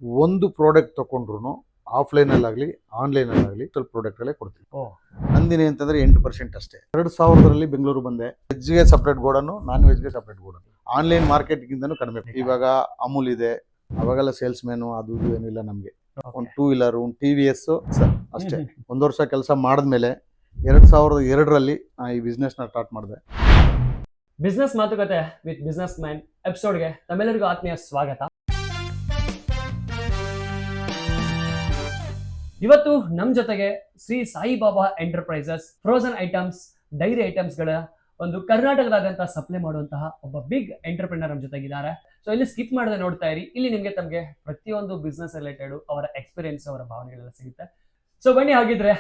ಒಂದು ಪ್ರಾಡಕ್ಟ್ ತೊಗೊಂಡ್ರು ಆಫ್ಲೈನಲ್ಲಾಗಲಿ ಆನ್ಲೈನಲ್ಲಾಗಲಿ ಸ್ವಲ್ಪ ಪ್ರಾಡಕ್ಟ್ಗಳೇ ಕೊಡ್ತೀವಿ. ನಂದಿನಿ ಅಂತಂದರೆ 8% ಅಷ್ಟೇ. 2000ರಲ್ಲಿ ಬೆಂಗಳೂರು ಬಂದೆ. ವೆಜ್ಗೆ ಸಪ್ರೇಟ್ ಗೋಡನ್ನು, ನಾನ್ ವೆಜ್ಗೆ ಸಪ್ರೇಟ್ ಗೋಡನ್ನು. ಆನ್ಲೈನ್ ಮಾರ್ಕೆಟ್ಗಿಂತನೂ ಕಡಿಮೆ. ಇವಾಗ ಅಮೂಲ್ ಇದೆ, ಅವಾಗೆಲ್ಲ ಸೇಲ್ಸ್ ಮ್ಯಾನು ಅದು ಇದು ಏನಿಲ್ಲ ನಮಗೆ. ಒಂದು 2 ವೀಲರು, ಒಂದು TVS ಅಷ್ಟೇ. 1 ವರ್ಷ ಕೆಲಸ ಮಾಡಿದ್ಮೇಲೆ 2002ರಲ್ಲಿ ಈ ಬಿಸ್ನೆಸ್ನ ಸ್ಟಾರ್ಟ್ ಮಾಡಿದೆ. ಬಿಸ್ನೆಸ್ ಮಾತುಕತೆ ವಿತ್ ಬಿಸ್ನೆಸ್ ಮ್ಯಾನ್ ಎಪಿಸೋಡ್ಗೆ ತಮ್ಮೆಲ್ಲರಿಗೂ ಆತ್ಮೀಯ ಸ್ವಾಗತ. ಇವತ್ತು ನಮ್ಮ ಜೊತೆಗೆ Shri Saibaba enterprises frozen items, dairy ಐಟಮ್ಸ್ಗಳ ಒಂದು ಕರ್ನಾಟಕದಾದ್ಯಂತ ಸಪ್ಲೈ ಮಾಡುವಂತಹ ಒಬ್ಬ ಬಿಗ್ ಎಂಟರ್ಪ್ರಿನರ್ ನಮ್ಮ ಜೊತೆಗಿದ್ದಾರೆ. ಸೊ ಇಲ್ಲಿ ಸ್ಕಿಪ್ ಮಾಡದೆ ನೋಡ್ತಾ ಇರಿ. ಇಲ್ಲಿ ತಮಗೆ ಪ್ರತಿಯೊಂದು ಬಿಸ್ನೆಸ್ ರಿಲೇಟೆಡ್ ಅವರ ಎಕ್ಸ್ಪೀರಿಯನ್ಸ್, ಅವರ ಭಾವನೆಗಳೆಲ್ಲ ಸಿಗುತ್ತೆ. ಸೊ ಬನ್ನಿ, ಹಾಗಿದ್ರೆ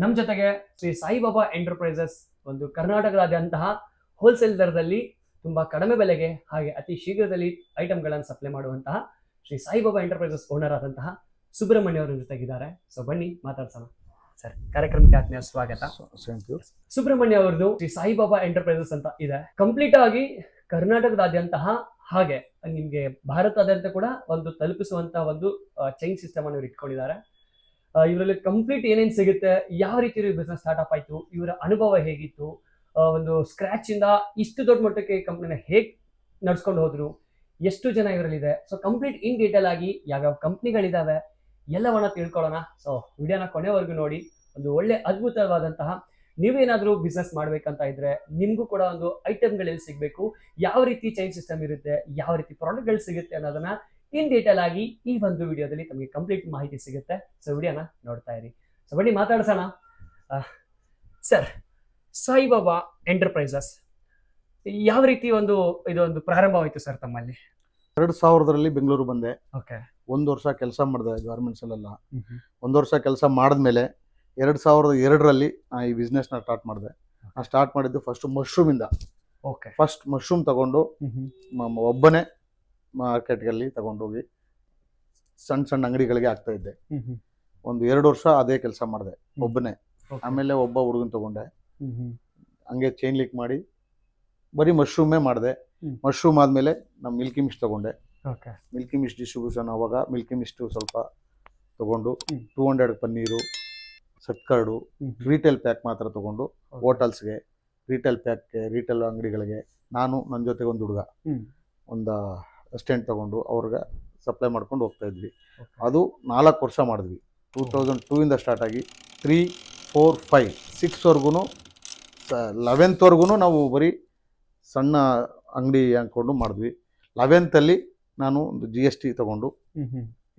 ನಮ್ಮ ಜೊತೆಗೆ ಶ್ರೀ ಸಾಯಿಬಾಬಾ ಎಂಟರ್ಪ್ರೈಸಸ್ ಒಂದು ಕರ್ನಾಟಕದಾದ್ಯಂತಹ ಹೋಲ್ಸೇಲ್ ದರದಲ್ಲಿ ತುಂಬಾ ಕಡಿಮೆ ಬೆಲೆಗೆ ಹಾಗೆ ಅತಿ ಶೀಘ್ರದಲ್ಲಿ ಐಟಮ್ಗಳನ್ನು ಸಪ್ಲೈ ಮಾಡುವಂತಹ ಶ್ರೀ ಸಾಯಿಬಾಬಾ ಎಂಟರ್ಪ್ರೈಸಸ್ ಓನರ್ ಆದಂತಹ ಸುಬ್ರಹ್ಮಣ್ಯ ಅವರ ಜೊತೆಗಿದ್ದಾರೆ. ಸೊ ಬನ್ನಿ ಮಾತಾಡ್ಸೋಣ. ಸರ್, ಕಾರ್ಯಕ್ರಮಕ್ಕೆ ಆತ್ಮೀಯ ಸ್ವಾಗತ. ಸುಬ್ರಹ್ಮಣ್ಯ ಅವರದು ಶ್ರೀ ಸಾಯಿಬಾಬಾ ಎಂಟರ್ಪ್ರೈಸಸ್ ಅಂತ ಇದೆ. ಕಂಪ್ಲೀಟ್ ಆಗಿ ಕರ್ನಾಟಕದಾದ್ಯಂತ ಹಾಗೆ ನಿಮ್ಗೆ ಭಾರತದಾದ್ಯಂತ ಕೂಡ ಒಂದು ತಲುಪಿಸುವಂತಹ ಒಂದು ಚೈನ್ ಸಿಸ್ಟಮ್ ಅನ್ನು ಇಟ್ಕೊಂಡಿದ್ದಾರೆ. ಇವರಲ್ಲಿ ಕಂಪ್ಲೀಟ್ ಏನೇನು ಸಿಗುತ್ತೆ, ಯಾವ ರೀತಿ ಬಿಸ್ನೆಸ್ ಸ್ಟಾರ್ಟ್ಅಪ್ ಆಯ್ತು, ಇವರ ಅನುಭವ ಹೇಗಿತ್ತು, ಒಂದು ಸ್ಕ್ರಾಚ್ ಇಂದ ಇಷ್ಟು ದೊಡ್ಡ ಮಟ್ಟಕ್ಕೆ ಕಂಪ್ನಿನ ಹೇಗೆ ನಡ್ಸ್ಕೊಂಡು ಹೋದ್ರು, ಎಷ್ಟು ಜನ ಇವರಲ್ಲಿದೆ, ಸೊ ಕಂಪ್ಲೀಟ್ ಇನ್ ಡೀಟೇಲ್ ಆಗಿ ಯಾವ್ಯಾವ ಕಂಪ್ನಿಗಳಿದಾವೆ ಎಲ್ಲವನ್ನ ತಿಳ್ಕೊಳ್ಳೋಣ. ಸೊ ವಿಡಿಯೋನ ಕೊನೆವರೆಗೂ ನೋಡಿ. ಒಂದು ಒಳ್ಳೆ ಅದ್ಭುತವಾದಂತಹ, ನೀವೇನಾದ್ರೂ ಬಿಸ್ನೆಸ್ ಮಾಡ್ಬೇಕಂತ ಇದ್ರೆ, ನಿಮ್ಗೂ ಕೂಡ ಒಂದು ಐಟಮ್ಗಳಲ್ಲಿ ಸಿಗ್ಬೇಕು, ಯಾವ ರೀತಿ ಚೈನ್ ಸಿಸ್ಟಮ್ ಇರುತ್ತೆ, ಯಾವ ರೀತಿ ಪ್ರಾಡಕ್ಟ್ಗಳು ಸಿಗುತ್ತೆ ಅನ್ನೋದನ್ನ ಇನ್ ಡೀಟೇಲ್ ಆಗಿ ಈ ಒಂದು ವಿಡಿಯೋದಲ್ಲಿ ತಮಗೆ ಕಂಪ್ಲೀಟ್ ಮಾಹಿತಿ ಸಿಗುತ್ತೆ. ಸೊ ವಿಡಿಯೋನ ನೋಡ್ತಾ ಇರಿ. ಸೊ ಬನ್ನಿ ಮಾತಾಡ್ಸೋಣ. ಸರ್, ಸಾಯಿಬಾಬಾ ಎಂಟರ್ಪ್ರೈಸಸ್ ಯಾವ ರೀತಿ ಇದೊಂದು ಪ್ರಾರಂಭವಾಯಿತು ಸರ್ ತಮ್ಮಲ್ಲಿ? 2000ರಲ್ಲಿ ಬೆಂಗಳೂರು ಬಂದೆ. ಓಕೆ. 1 ವರ್ಷ ಕೆಲಸ ಮಾಡಿದೆ ಗಾರ್ಮೆಂಟ್ಸ್ ಅಲ್ಲೆಲ್ಲ. 1 ವರ್ಷ ಕೆಲಸ ಮಾಡಿದ್ಮೇಲೆ 2002ರಲ್ಲಿ ಈ ಬಿಸ್ನೆಸ್ನ ಸ್ಟಾರ್ಟ್ ಮಾಡಿದೆ. ನಾನು ಸ್ಟಾರ್ಟ್ ಮಾಡಿದ್ದು ಫಸ್ಟ್ ಮಶ್ರೂಮಿಂದ. ಓಕೆ. ಫಸ್ಟ್ ಮಶ್ರೂಮ್ ತಗೊಂಡು ಒಬ್ಬನೇ ಮಾರ್ಕೆಟ್ಗಲ್ಲಿ ತಗೊಂಡೋಗಿ ಸಣ್ಣ ಸಣ್ಣ ಅಂಗಡಿಗಳಿಗೆ ಆಗ್ತಾ ಇದ್ದೆ. ಒಂದು 2 ವರ್ಷ ಅದೇ ಕೆಲಸ ಮಾಡಿದೆ ಒಬ್ಬನೇ. ಆಮೇಲೆ ಒಬ್ಬ ಹುಡುಗನ ತಗೊಂಡೆ, ಹಂಗೆ ಚೈನ್ ಲಿಂಕ್ ಮಾಡಿ ಬರೀ ಮಶ್ರೂಮೇ ಮಾಡಿದೆ. ಮಶ್ರೂಮ್ ಆದಮೇಲೆ ನಮ್ಮ ಮಿಲ್ಕಿ ಮಿಸ್ಟ್ ತಗೊಂಡೆ. Milky mist distribution. ಅವಾಗ ಮಿಲ್ಕಿ ಮಿಸ್ಟು ಸ್ವಲ್ಪ ತಗೊಂಡು 200 ಪನ್ನೀರು, ಸತ್ಕರ್ಡು, ರೀಟೇಲ್ ಪ್ಯಾಕ್ ಮಾತ್ರ ತಗೊಂಡು ಹೋಟೆಲ್ಸ್ಗೆ, ರೀಟೇಲ್ ಪ್ಯಾಕ್ಗೆ, ರೀಟೇಲ್ ಅಂಗಡಿಗಳಿಗೆ, ನಾನು ನನ್ನ ಜೊತೆಗೆ ಒಂದು ಹುಡುಗ, ಒಂದು ಅಸಿಸ್ಟೆಂಟ್ ತಗೊಂಡು ಅವ್ರಿಗೆ ಸಪ್ಲೈ ಮಾಡ್ಕೊಂಡು ಹೋಗ್ತಾ ಇದ್ವಿ. ಅದು 4 ವರ್ಷ ಮಾಡಿದ್ವಿ. 2002ಇಂದ ಸ್ಟಾರ್ಟ್ ಆಗಿ 3, 4, 5, 6ವರೆಗೂ 11th ನಾವು ಬರೀ ಸಣ್ಣ ಅಂಗಡಿ ಅಂದ್ಕೊಂಡು ಮಾಡಿದ್ವಿ. 11th ನಾನು ಒಂದು GST ತಗೊಂಡು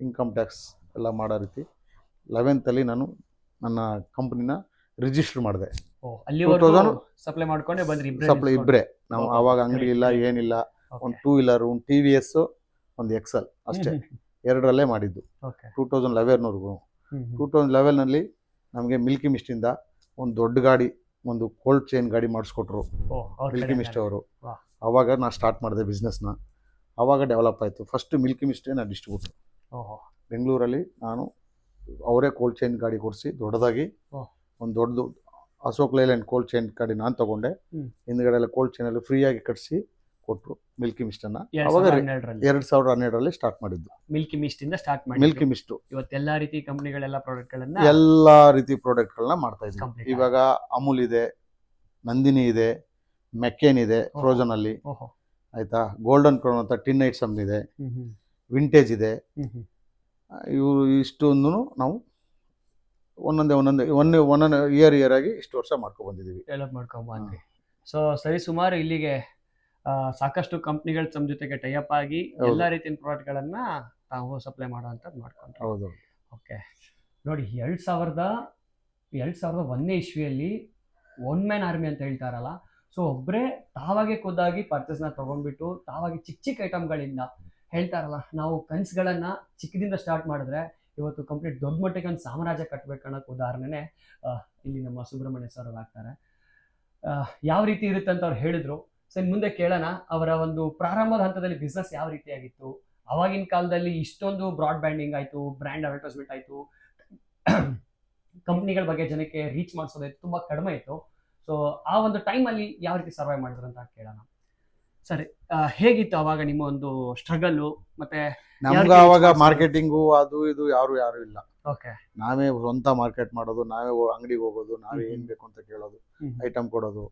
ಇನ್ಕಮ್ ಟ್ಯಾಕ್ಸ್ ಎಲ್ಲ ಮಾಡೋ ರೀತಿ 11th ನಾನು ನನ್ನ ಕಂಪ್ನಿನ ರಿಜಿಸ್ಟರ್ ಮಾಡಿದೆ. ಸಪ್ಲೈ ಮಾಡ್ಕೊಂಡೆ ಬಂದ್ರಿ? ಸಪ್ಲೈ ಇಬ್ಬರೇ ನಾವು. ಆವಾಗ ಅಂಗಡಿ ಇಲ್ಲ, ಏನಿಲ್ಲ. ಒಂದು 2 ವೀಲರು, ಒಂದು TVS, ಒಂದು XL ಅಷ್ಟೇ, 2ರಲ್ಲೇ ಮಾಡಿದ್ದು 2011ವರೆಗೂ. 2011ನಲ್ಲಿ ನಮಗೆ ಮಿಲ್ಕಿ ಮಿಸ್ಟಿಂದ ಒಂದು ದೊಡ್ಡ ಗಾಡಿ, ಒಂದು ಕೋಲ್ಡ್ ಚೈನ್ ಗಾಡಿ ಮಾಡಿಸ್ಕೊಟ್ರು ಮಿಲ್ಕಿ ಮಿಸ್ಟ್ ಅವರು. ಆವಾಗ ನಾನು ಸ್ಟಾರ್ಟ್ ಮಾಡಿದೆ ಬಿಸ್ನೆಸ್ನ. ಆವಾಗ ಡೆವಲಪ್ ಆಯಿತು. ಫಸ್ಟ್ ಮಿಲ್ಕಿ ಮಿಸ್ಟೇ ನಾನು ಡಿಸ್ಟ್ರಿಬ್ಯೂಟ್ರು ಬೆಂಗಳೂರಲ್ಲಿ. ನಾನು ಅವರೇ ಕೋಲ್ಡ್ ಚೈನ್ ಗಾಡಿ ಕೊಡಿಸಿ ದೊಡ್ಡದಾಗಿ ಒಂದು ದೊಡ್ಡದು ಅಶೋಕ್ ಲೈಲ್ಯಾಂಡ್ ಕೋಲ್ಡ್ ಚೈನ್ ಗಾಡಿ ನಾನು ತಗೊಂಡೆ. ಹಿಂದ್ಗಡೆ ಎಲ್ಲ ಕೋಲ್ಡ್ ಚೈನಲ್ಲಿ ಫ್ರೀಯಾಗಿ ಕಟ್ಟಿಸಿ ಕೊಟ್ಟರು ಮಿಲ್ಕಿ ಮಿಸ್ಟನ್ನು. ಅವಾಗ 2012ರಲ್ಲಿ ಸ್ಟಾರ್ಟ್ ಮಾಡಿದ್ದು. ಮಿಲ್ಕಿ ಮಿಸ್ಟ್ ಇಂದ ಸ್ಟಾರ್ಟ್ ಮಾಡಿ ಮಿಲ್ಕಿ ಮಿಸ್ಟು ಇವತ್ತೆಲ್ಲಾ ರೀತಿ ಕಂಪನಿಗಳೆಲ್ಲ ಪ್ರಾಡಕ್ಟ್ಗಳನ್ನ, ಎಲ್ಲ ರೀತಿ ಪ್ರಾಡಕ್ಟ್ಗಳನ್ನ ಮಾಡ್ತಾ ಇದ್ದೀವಿ. ಇವಾಗ ಅಮೂಲ್ ಇದೆ, ನಂದಿನಿ ಇದೆ, ಮೆಕ್ಕೇನ್ ಇದೆ ಫ್ರೋಜನ್ ಅಲ್ಲಿ, ಆಯ್ತಾ. ಗೋಲ್ಡನ್ ಕ್ರೌನ್ ಅಂತ ಟಿನ್ ಐಟಮ್ ಇದೆ, ವಿಂಟೇಜ್ ಇದೆ. ಇವು ಇಷ್ಟೊಂದು ನಾವು ಒಂದೊಂದೇ ಇಯರ್ ಆಗಿ ಇಷ್ಟು ವರ್ಷ ಮಾಡ್ಕೊಂಡು ಬಂದಿದ್ದೀವಿ, ಡೆವಲಪ್ ಮಾಡ್ಕೊಂಡು ಬಂದ್ವಿ. ಸೊ ಸರಿ, ಸುಮಾರು ಇಲ್ಲಿಗೆ ಸಾಕಷ್ಟು ಕಂಪ್ನಿಗಳು ತಮ್ಮ ಜೊತೆಗೆ ಟೈಅಪ್ ಆಗಿ ಎಲ್ಲಾ ರೀತಿಯ ಪ್ರಾಡಕ್ಟ್ಗಳನ್ನ ತಾವು ಸಪ್ಲೈ ಮಾಡುವಂಥದ್ದು ಮಾಡ್ಕೊಂಡ್ರೆ. ಹೌದು. ಓಕೆ. ನೋಡಿ, 2001ನೇ ಇಸ್ವಿಯಲ್ಲಿ ಒನ್ ಮ್ಯಾನ್ ಆರ್ಮಿ ಅಂತ ಹೇಳ್ತಾರಲ್ಲ, ಸೊ ಒಬ್ಬರೇ ತಾವಾಗೆ ಖುದ್ದಾಗಿ ಪರ್ಚೇಸ್ನ ತೊಗೊಂಡ್ಬಿಟ್ಟು ತಾವಾಗಿ ಚಿಕ್ಕ ಚಿಕ್ಕ ಐಟಮ್ಗಳಿಂದ ಹೇಳ್ತಾರಲ್ಲ, ನಾವು ಕನಸುಗಳನ್ನು ಚಿಕ್ಕದಿಂದ ಸ್ಟಾರ್ಟ್ ಮಾಡಿದ್ರೆ ಇವತ್ತು ಕಂಪ್ಲೀಟ್ ದೊಡ್ಡ ಮಟ್ಟಿಗೆ ಒಂದು ಸಾಮ್ರಾಜ್ಯ ಕಟ್ಟಬೇಕನ್ನೋಕ್ಕೆ ಉದಾಹರಣೆನೇ ಇಲ್ಲಿ ನಮ್ಮ ಸುಬ್ರಹ್ಮಣ್ಯ ಸರ್ ಆಗ್ತಾರೆ. ಯಾವ ರೀತಿ ಇರುತ್ತೆ ಅಂತ ಅವ್ರು ಹೇಳಿದ್ರು. ಸೊ ಮುಂದೆ ಕೇಳೋಣ, ಅವರ ಒಂದು ಪ್ರಾರಂಭದ ಹಂತದಲ್ಲಿ ಬಿಸ್ನೆಸ್ ಯಾವ ರೀತಿಯಾಗಿತ್ತು, ಅವಾಗಿನ ಕಾಲದಲ್ಲಿ ಇಷ್ಟೊಂದು ಬ್ರಾಡ್ ಬ್ಯಾಂಡಿಂಗ್ ಆಯಿತು, ಬ್ರ್ಯಾಂಡ್ ಅಡ್ವರ್ಟೈಸ್ಮೆಂಟ್ ಆಯಿತು, ಕಂಪ್ನಿಗಳ ಬಗ್ಗೆ ಜನಕ್ಕೆ ರೀಚ್ ಮಾಡಿಸೋದಾಯ್ತು, ತುಂಬ ಕಡಿಮೆ ಇತ್ತು. ಸೊ ಆ ಒಂದು ಟೈಮಲ್ಲಿ ಯಾವ ರೀತಿ ಸರ್ವೈವ್ ಮಾಡಿದ್ರು ಅಂತ ಕೇಳೋಣ. ಸರಿ, ಹೇಗಿತ್ತು ಅವಾಗ ನಿಮ್ಮ ಒಂದು ಸ್ಟ್ರಗಲ್ಲು, ಮತ್ತು ನಮ್ಗೆ ಅವಾಗ ಮಾರ್ಕೆಟಿಂಗು ಅದು ಇದು ಯಾರು ಇಲ್ಲ. ಓಕೆ. ನಾವೇ ಸ್ವಂತ ಮಾರ್ಕೆಟ್ ಮಾಡೋದು, ನಾವೇ ಅಂಗಡಿಗೆ ಹೋಗೋದು, ನಾವೇ ಏನ್ ಬೇಕು ಅಂತ ಕೇಳೋದು, ಐಟಮ್ ಕೊಡೋದು.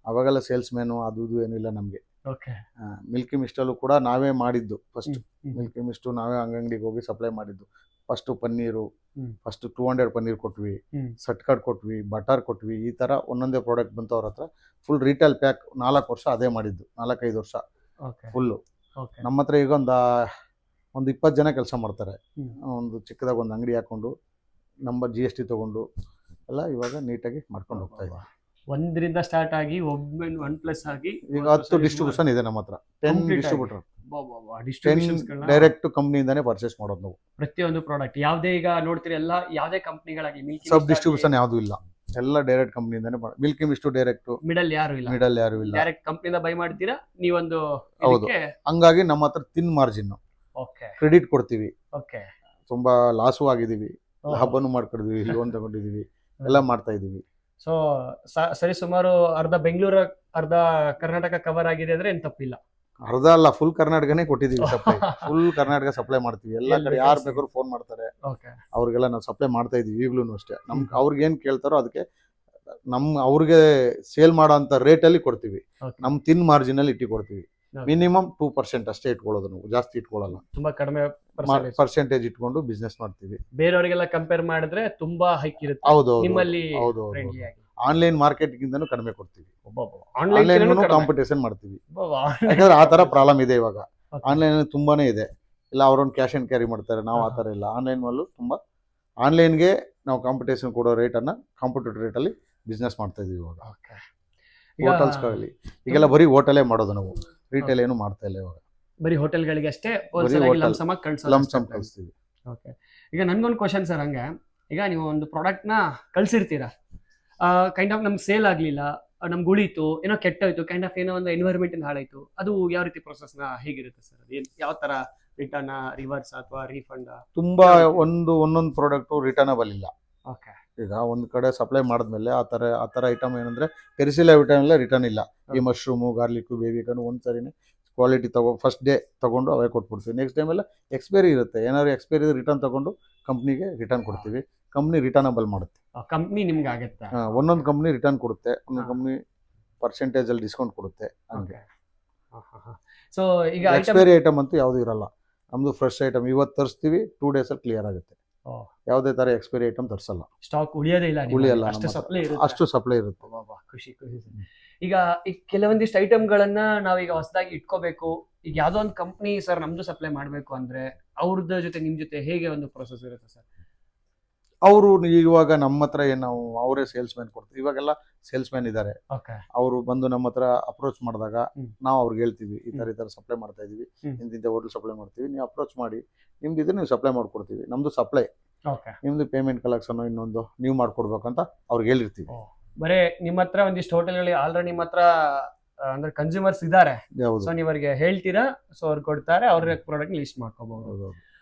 ಅವಾಗೆಲ್ಲ ಸೇಲ್ಸ್ ಮ್ಯಾನು ಅದು ಇದು ಏನಿಲ್ಲ ನಮ್ಗೆ. ಓಕೆ. ಮಿಲ್ಕಿ ಮಿಸ್ಟಲ್ಲೂ ಕೂಡ ನಾವೇ ಮಾಡಿದ್ದು. ಫಸ್ಟ್ ಮಿಲ್ಕಿ ಮಿಸ್ಟು ನಾವೇ ಅಂಗಡಿಗೆ ಹೋಗಿ ಸಪ್ಲೈ ಮಾಡಿದ್ದು. ಫಸ್ಟ್ ಪನ್ನೀರು, ಫಸ್ಟ್ 200 ಪನ್ನೀರ್ ಕೊಟ್ವಿ, ಸಟ್ಕಟ್ ಕೊಟ್ವಿ, ಬಟರ್ ಕೊಟ್ವಿ. ಈ ತರ ಒಂದೊಂದೇ ಪ್ರಾಡಕ್ಟ್ ಬಂತು ಅವ್ರ ಹತ್ರ. ಫುಲ್ ರೀಟೇಲ್ ಪ್ಯಾಕ್ 4 ವರ್ಷ ಅದೇ ಮಾಡಿದ್ದು, 4-5 ವರ್ಷ ಫುಲ್ಲು. ನಮ್ಮ ಹತ್ರ ಈಗ ಒಂದು 20 ಜನ ಕೆಲಸ ಮಾಡ್ತಾರೆ. ಒಂದು ಚಿಕ್ಕದಾಗ ಒಂದು ಅಂಗಡಿ ಹಾಕೊಂಡು ನಂಬರ್ GST ತಗೊಂಡು ಎಲ್ಲ ಇವಾಗ ನೀಟಾಗಿ ಮಾಡ್ಕೊಂಡು ಹೋಗ್ತಾ ಇದ್ದೀವಿ. 1ರಿಂದ ಸ್ಟಾರ್ಟ್ ಆಗಿ 1+ ಆಗಿ ಈಗ 10 ಡಿಸ್ಟ್ರಿಬ್ಯೂಷನ್ ಇದೆ ನಮ್ಮ ಹತ್ರ. 10 ಡಿಸ್ಟ್ರಿಬ್ಯೂಟರ್, 10 ಡೈರೆಕ್ಟ್ ಕಂಪ್ನಿಯಿಂದಾನೇ ಪರ್ಚೇಸ್ ಮಾಡೋದು ನಾವು. ಪ್ರತಿಯೊಂದು ಪ್ರಾಡಕ್ಟ್ ಯಾವುದೇ ಈಗ ನೋಡ್ತೀರಿ ಎಲ್ಲ ಯಾವುದೇ ಕಂಪ್ನಿಗಳಾಗಿ ಸಬ್ ಡಿಸ್ಟ್ರಿಬ್ಯೂಷನ್ ಯಾವುದು ಇಲ್ಲ, ಎಲ್ಲ ಡೈರೆಕ್ಟ್ ಕಂಪ್ನಿಯಿಂದಾನೇ. ಮಿಲ್ಕಿ ಮಿಸ್ಟು ಡೈರೆಕ್ಟ್, ಮಿಡಲ್ ಯಾರು ಇಲ್ಲ. ಡೈರೆಕ್ಟ್ ಕಂಪ್ನಿಯಿಂದ ಬೈ ಮಾಡ್ತೀರಾ ನೀವೊಂದು. ಹೌದು. ಹಂಗಾಗಿ ನಮ್ಮ ಹತ್ರ ತಿನ್ ಮಾರ್ಜಿನ್, ಕ್ರೆಡಿಟ್ ಕೊಡ್ತೀವಿ. ತುಂಬಾ ಲಾಸು ಆಗಿದೀವಿ, ಲಾಭನೂ ಮಾಡ್ಕೊಂಡಿದೀವಿ, ಲೋನ್ ತಗೊಂಡಿದೀವಿ, ಎಲ್ಲ ಮಾಡ್ತಾ ಇದೀವಿ. ಸೊ ಸರಿ, ಸುಮಾರು ಅರ್ಧ ಬೆಂಗಳೂರು ಅರ್ಧ ಕರ್ನಾಟಕ ಕವರ್ ಆಗಿದೆ ಅಂದ್ರೆ ಏನ್ ತಪ್ಪಿಲ್ಲ. ಅರ್ಧ ಅಲ್ಲ, ಫುಲ್ ಕರ್ನಾಟಕನೇ ಕೊಟ್ಟಿದೀವಿ ಸಪ್ಲೈ. ಫುಲ್ ಕರ್ನಾಟಕ ಸಪ್ಲೈ ಮಾಡ್ತೀವಿ. ಎಲ್ಲ ಕಡೆ ಯಾರು ಬೇಕಾದ್ರೂ ಫೋನ್ ಮಾಡ್ತಾರೆ, ಅವ್ರಿಗೆಲ್ಲ ನಾವು ಸಪ್ಲೈ ಮಾಡ್ತಾ ಇದೀವಿ. ಈಗ್ಲೂ ಅಷ್ಟೇ. ಅವ್ರಿಗೆ ಏನ್ ಕೇಳ್ತಾರೋ ಅದಕ್ಕೆ ಅವ್ರಿಗೆ ಸೇಲ್ ಮಾಡೋ ಅಂತ ರೇಟ್ ಅಲ್ಲಿ ಕೊಡ್ತೀವಿ. ನಮ್ ತಿನ್ ಮಾರ್ಜಿನ್ ಅಲ್ಲಿ ಇಟ್ಟಿ ಕೊಡ್ತೀವಿ. ಮಿನಿಮಮ್ 2% ಅಷ್ಟೇ ಇಟ್ಕೊಳ್ಳೋದು ನಾವು, ಜಾಸ್ತಿ ಇಟ್ಕೊಳ್ಳಲ್ಲ. ತುಂಬಾ ಕಡಿಮೆ ಪರ್ಸೆಂಟೇಜ್ ಇಟ್ಕೊಂಡು ಬಿಸ್ನೆಸ್ ಮಾಡ್ತೀವಿ. ಬೇರೆಯವರಿಗೆಲ್ಲ ಕಂಪೇರ್ ಮಾಡಿದ್ರೆ ತುಂಬಾ ಹೈಕ್ ಇರುತ್ತೆ. ಹೌದು, ನಿಮ್ಮಲ್ಲಿ ಆನ್ಲೈನ್ ಮಾರ್ಕೆಟ್ ಗಿಂತನೂ ಕಡಿಮೆ ಕೊಡ್ತೀವಿ. ಆನ್ಲೈನ್ ಕಾಂಪಿಟೇಷನ್ ಮಾಡ್ತೀವಿ. ಯಾಕಂದ್ರೆ ಆ ತರ ಪ್ರಾಬ್ಲಮ್ ಇದೆ ಇವಾಗ. ಆನ್ಲೈನ್ ತುಂಬಾನೇ ಇದೆ. ಇಲ್ಲ ಅವ್ರೊಂದು ಕ್ಯಾಶ್ ಅಂಡ್ ಕ್ಯಾರಿ ಮಾಡ್ತಾರೆ, ನಾವು ಆ ತರ ಇಲ್ಲ. ಆನ್ಲೈನ್ ಮಲ್ಲೂ ತುಂಬಾ ಆನ್ಲೈನ್ಗೆ ನಾವು ಕಾಂಪಿಟೇಷನ್ ಕೊಡೋ ರೇಟ್ ಅನ್ನ ಕಾಂಪಿಟೇಟಿವ್ ರೇಟ್ ಅಲ್ಲಿ ಬಿಸ್ನೆಸ್ ಮಾಡ್ತಾ ಇದೀವಿ ಇವಾಗ. ಹೋಟೆಲ್ಸ್ಗಳಲ್ಲಿ ಈಗೆಲ್ಲ ಬರೀ ಹೋಟೆಲೇ ಮಾಡೋದು ನಾವು, ರಿಟೇಲ್ ಏನು ಮಾಡ್ತಾ ಇಲ್ಲ ಇವಾಗ. ಬರೀ ಹೋಟೆಲ್ಗಳಿಗೆ ಅಷ್ಟೇ ಲಂಸಮ್ ಕಳಿಸ್ತೀವಿ. ಓಕೆ. ಈಗ ನನ್ಗೊಂದು ಕ್ವಶನ್ ಸರ್, ಹಂಗೆ ಈಗ ನೀವು ಒಂದು ಪ್ರಾಡಕ್ಟ್ ನ ಕಳ್ಸಿರ್ತೀರಾ, ಕೈಂಡ್ ಆಫ್ ನಮ್ಗೆ ಸೇಲ್ ಆಗ್ಲಿಲ್ಲ, ನಮ್ಗೆ ಉಳಿತು, ಏನೋ ಕೆಟ್ಟೋಯ್ತು, ಕೈಂಡ್ ಆಫ್ ಏನೋ ಒಂದು ಎನ್ವೈರನ್ಮೆಂಟ್ ಹಾಳಾಯ್ತು, ಅದು ಯಾವ ರೀತಿ ಪ್ರೊಸೆಸ್ ನ ಹೇಗಿರುತ್ತೆ ಸರ್? ಅದು ಯಾವ ತರ ರಿಟರ್ನ್, ರಿವರ್ಸ್ ಅಥವಾ ರೀಫಂಡ್? ತುಂಬಾ ಒಂದೊಂದು ಪ್ರಾಡಕ್ಟ್ ರಿಟರ್ನಬಲ್ ಇಲ್ಲ. ಈಗ ಒಂದ್ ಕಡೆ ಸಪ್ಲೈ ಮಾಡಿದ್ಮೇಲೆ ಆ ತರ ಐಟಮ್ ಏನಂದ್ರೆ ಪೆರಿಸಿಲ್ ಐಟಮ್ ಎಲ್ಲ ರಿಟರ್ನ್ ಇಲ್ಲ. ಈ ಮಶ್ರೂಮು, ಗಾರ್ಲಿಕ್, ಬೇಬಿಕಾರ್ನ್ ಒಂದ್ಸರಿನೇ ಕ್ವಾಲಿಟಿ ಫಸ್ಟ್ ಡೇ ತಗೊಂಡು ಅವೇ ಕೊಟ್ಬಿಡ್ತೀವಿ. ನೆಕ್ಸ್ಟ್ ಟೈಮ್ ಎಲ್ಲ ಎಕ್ಸ್ಪೈರಿ ಇರುತ್ತೆ. ಏನಾದ್ರು ಎಕ್ಸ್ಪೈರಿ ರಿಟರ್ನ್ ತಗೊಂಡು ಕಂಪ್ನಿಗೆ ರಿಟರ್ನ್ ಕೊಡ್ತೀವಿ. ಕಂಪ್ನಿ ರಿಟರ್ನಬಲ್ ಮಾಡುತ್ತೆ. ಕಂಪ್ನಿ ನಿಮ್ಗೆ ಆಗುತ್ತೆ. ಒಂದೊಂದು ಕಂಪ್ನಿ ರಿಟರ್ನ್ ಕೊಡುತ್ತೆ, ಒಂದೊಂದು ಕಂಪ್ನಿ ಪರ್ಸೆಂಟೇಜ್ ಅಲ್ಲಿ ಡಿಸ್ಕೌಂಟ್ ಕೊಡುತ್ತೆ. ಹಂಗೆ ಸೊ ಈಗ ಎಕ್ಸ್ಪೈರಿ ಐಟಮ್ ಅಂತೂ ಯಾವ್ದು ಇರಲ್ಲ. ನಮ್ದು ಫ್ರೆಶ್ ಐಟಮ್ ಇವತ್ತು ತರಿಸ್ತೀವಿ, 2 days ಅಲ್ಲಿ ಕ್ಲಿಯರ್ ಆಗುತ್ತೆ. ಯಾವುದೇ ತರ ಎಕ್ಸ್ಪೈರಿ ಐಟಮ್ ತರಿಸಲ್ಲ. ಸ್ಟಾಕ್ ಉಳಿಯೋದಿಲ್ಲ, ಅಷ್ಟು ಸಪ್ಲೈ ಇರುತ್ತೆ. ಖುಷಿ. ಈಗ ಕೆಲವೊಂದಿಷ್ಟು ಐಟಮ್ಗಳನ್ನ ನಾವೀಗ ಹೊಸದಾಗಿ ಇಟ್ಕೋಬೇಕು. ಈಗ ಯಾವ್ದೋ ಒಂದು ಕಂಪ್ನಿ ಸರ್ ನಮ್ದು ಸಪ್ಲೈ ಮಾಡ್ಬೇಕು ಅಂದ್ರೆ ಅವ್ರದ್ದು ಜೊತೆ ನಿಮ್ ಜೊತೆ ಹೇಗೆ ಒಂದು ಪ್ರೊಸೆಸ್ ಇರುತ್ತೆ ಸರ್? ಅವರು ಇವಾಗ ನಮ್ಮ ಹತ್ರ ನಾವು ಅವರೇ ಸೇಲ್ಸ್ ಮ್ಯಾನ್ ಕೊಡ್ತೀವಿ. ಇವಾಗೆಲ್ಲ ಸೇಲ್ಸ್ ಮ್ಯಾನ್ ಇದ್ದಾರೆ. ಅವರು ಬಂದು ನಮ್ಮ ಹತ್ರ ಅಪ್ರೋಚ್ ಮಾಡಿದಾಗ ನಾವು ಅವ್ರಿಗೆ ಹೇಳ್ತೀವಿ, ಈ ತರ ಸಪ್ಲೈ ಮಾಡ್ತಾ ಇದೀವಿ, ಇಂತಿಂತ ಹೋಟೆಲ್ ಸಪ್ಲೈ ಮಾಡ್ತೀವಿ, ನೀವು ಅಪ್ರೋಚ್ ಮಾಡಿ, ನಿಮ್ದು ಇದ್ರೆ ನೀವು ಸಪ್ಲೈ ಮಾಡ್ಕೊಡ್ತೀವಿ. ನಮ್ದು ಸಪ್ಲೈ, ನಿಮ್ದು ಪೇಮೆಂಟ್ ಕಲೆಕ್ಷನ್ ಇನ್ನೊಂದು ನೀವು ಮಾಡ್ಕೊಡ್ಬೇಕಂತ ಅವ್ರಿಗೆ ಹೇಳಿರ್ತೀವಿ. ಬರೇ ನಿಮ್ಮ ಹತ್ರ ಒಂದಿಷ್ಟು ಹೋಟೆಲ್ಗಳಿಗೆ ಆಲ್ರೆಡಿ ನಿಮ್ಮ ಹತ್ರ ಅಂದ್ರೆ ಕನ್ಸ್ಯೂಮರ್ಸ್ ಇದ್ದಾರೆ, ಸೊ ನೀವು ಅವ್ರಿಗೆ ಹೇಳ್ತೀರಾ, ಸೊ ಅವ್ರು ಕೊಡ್ತಾರೆ, ಅವ್ರ ಪ್ರಾಡಕ್ಟ್ ಲಿಸ್ಟ್ ಮಾಡ್ಕೋಬಹುದು.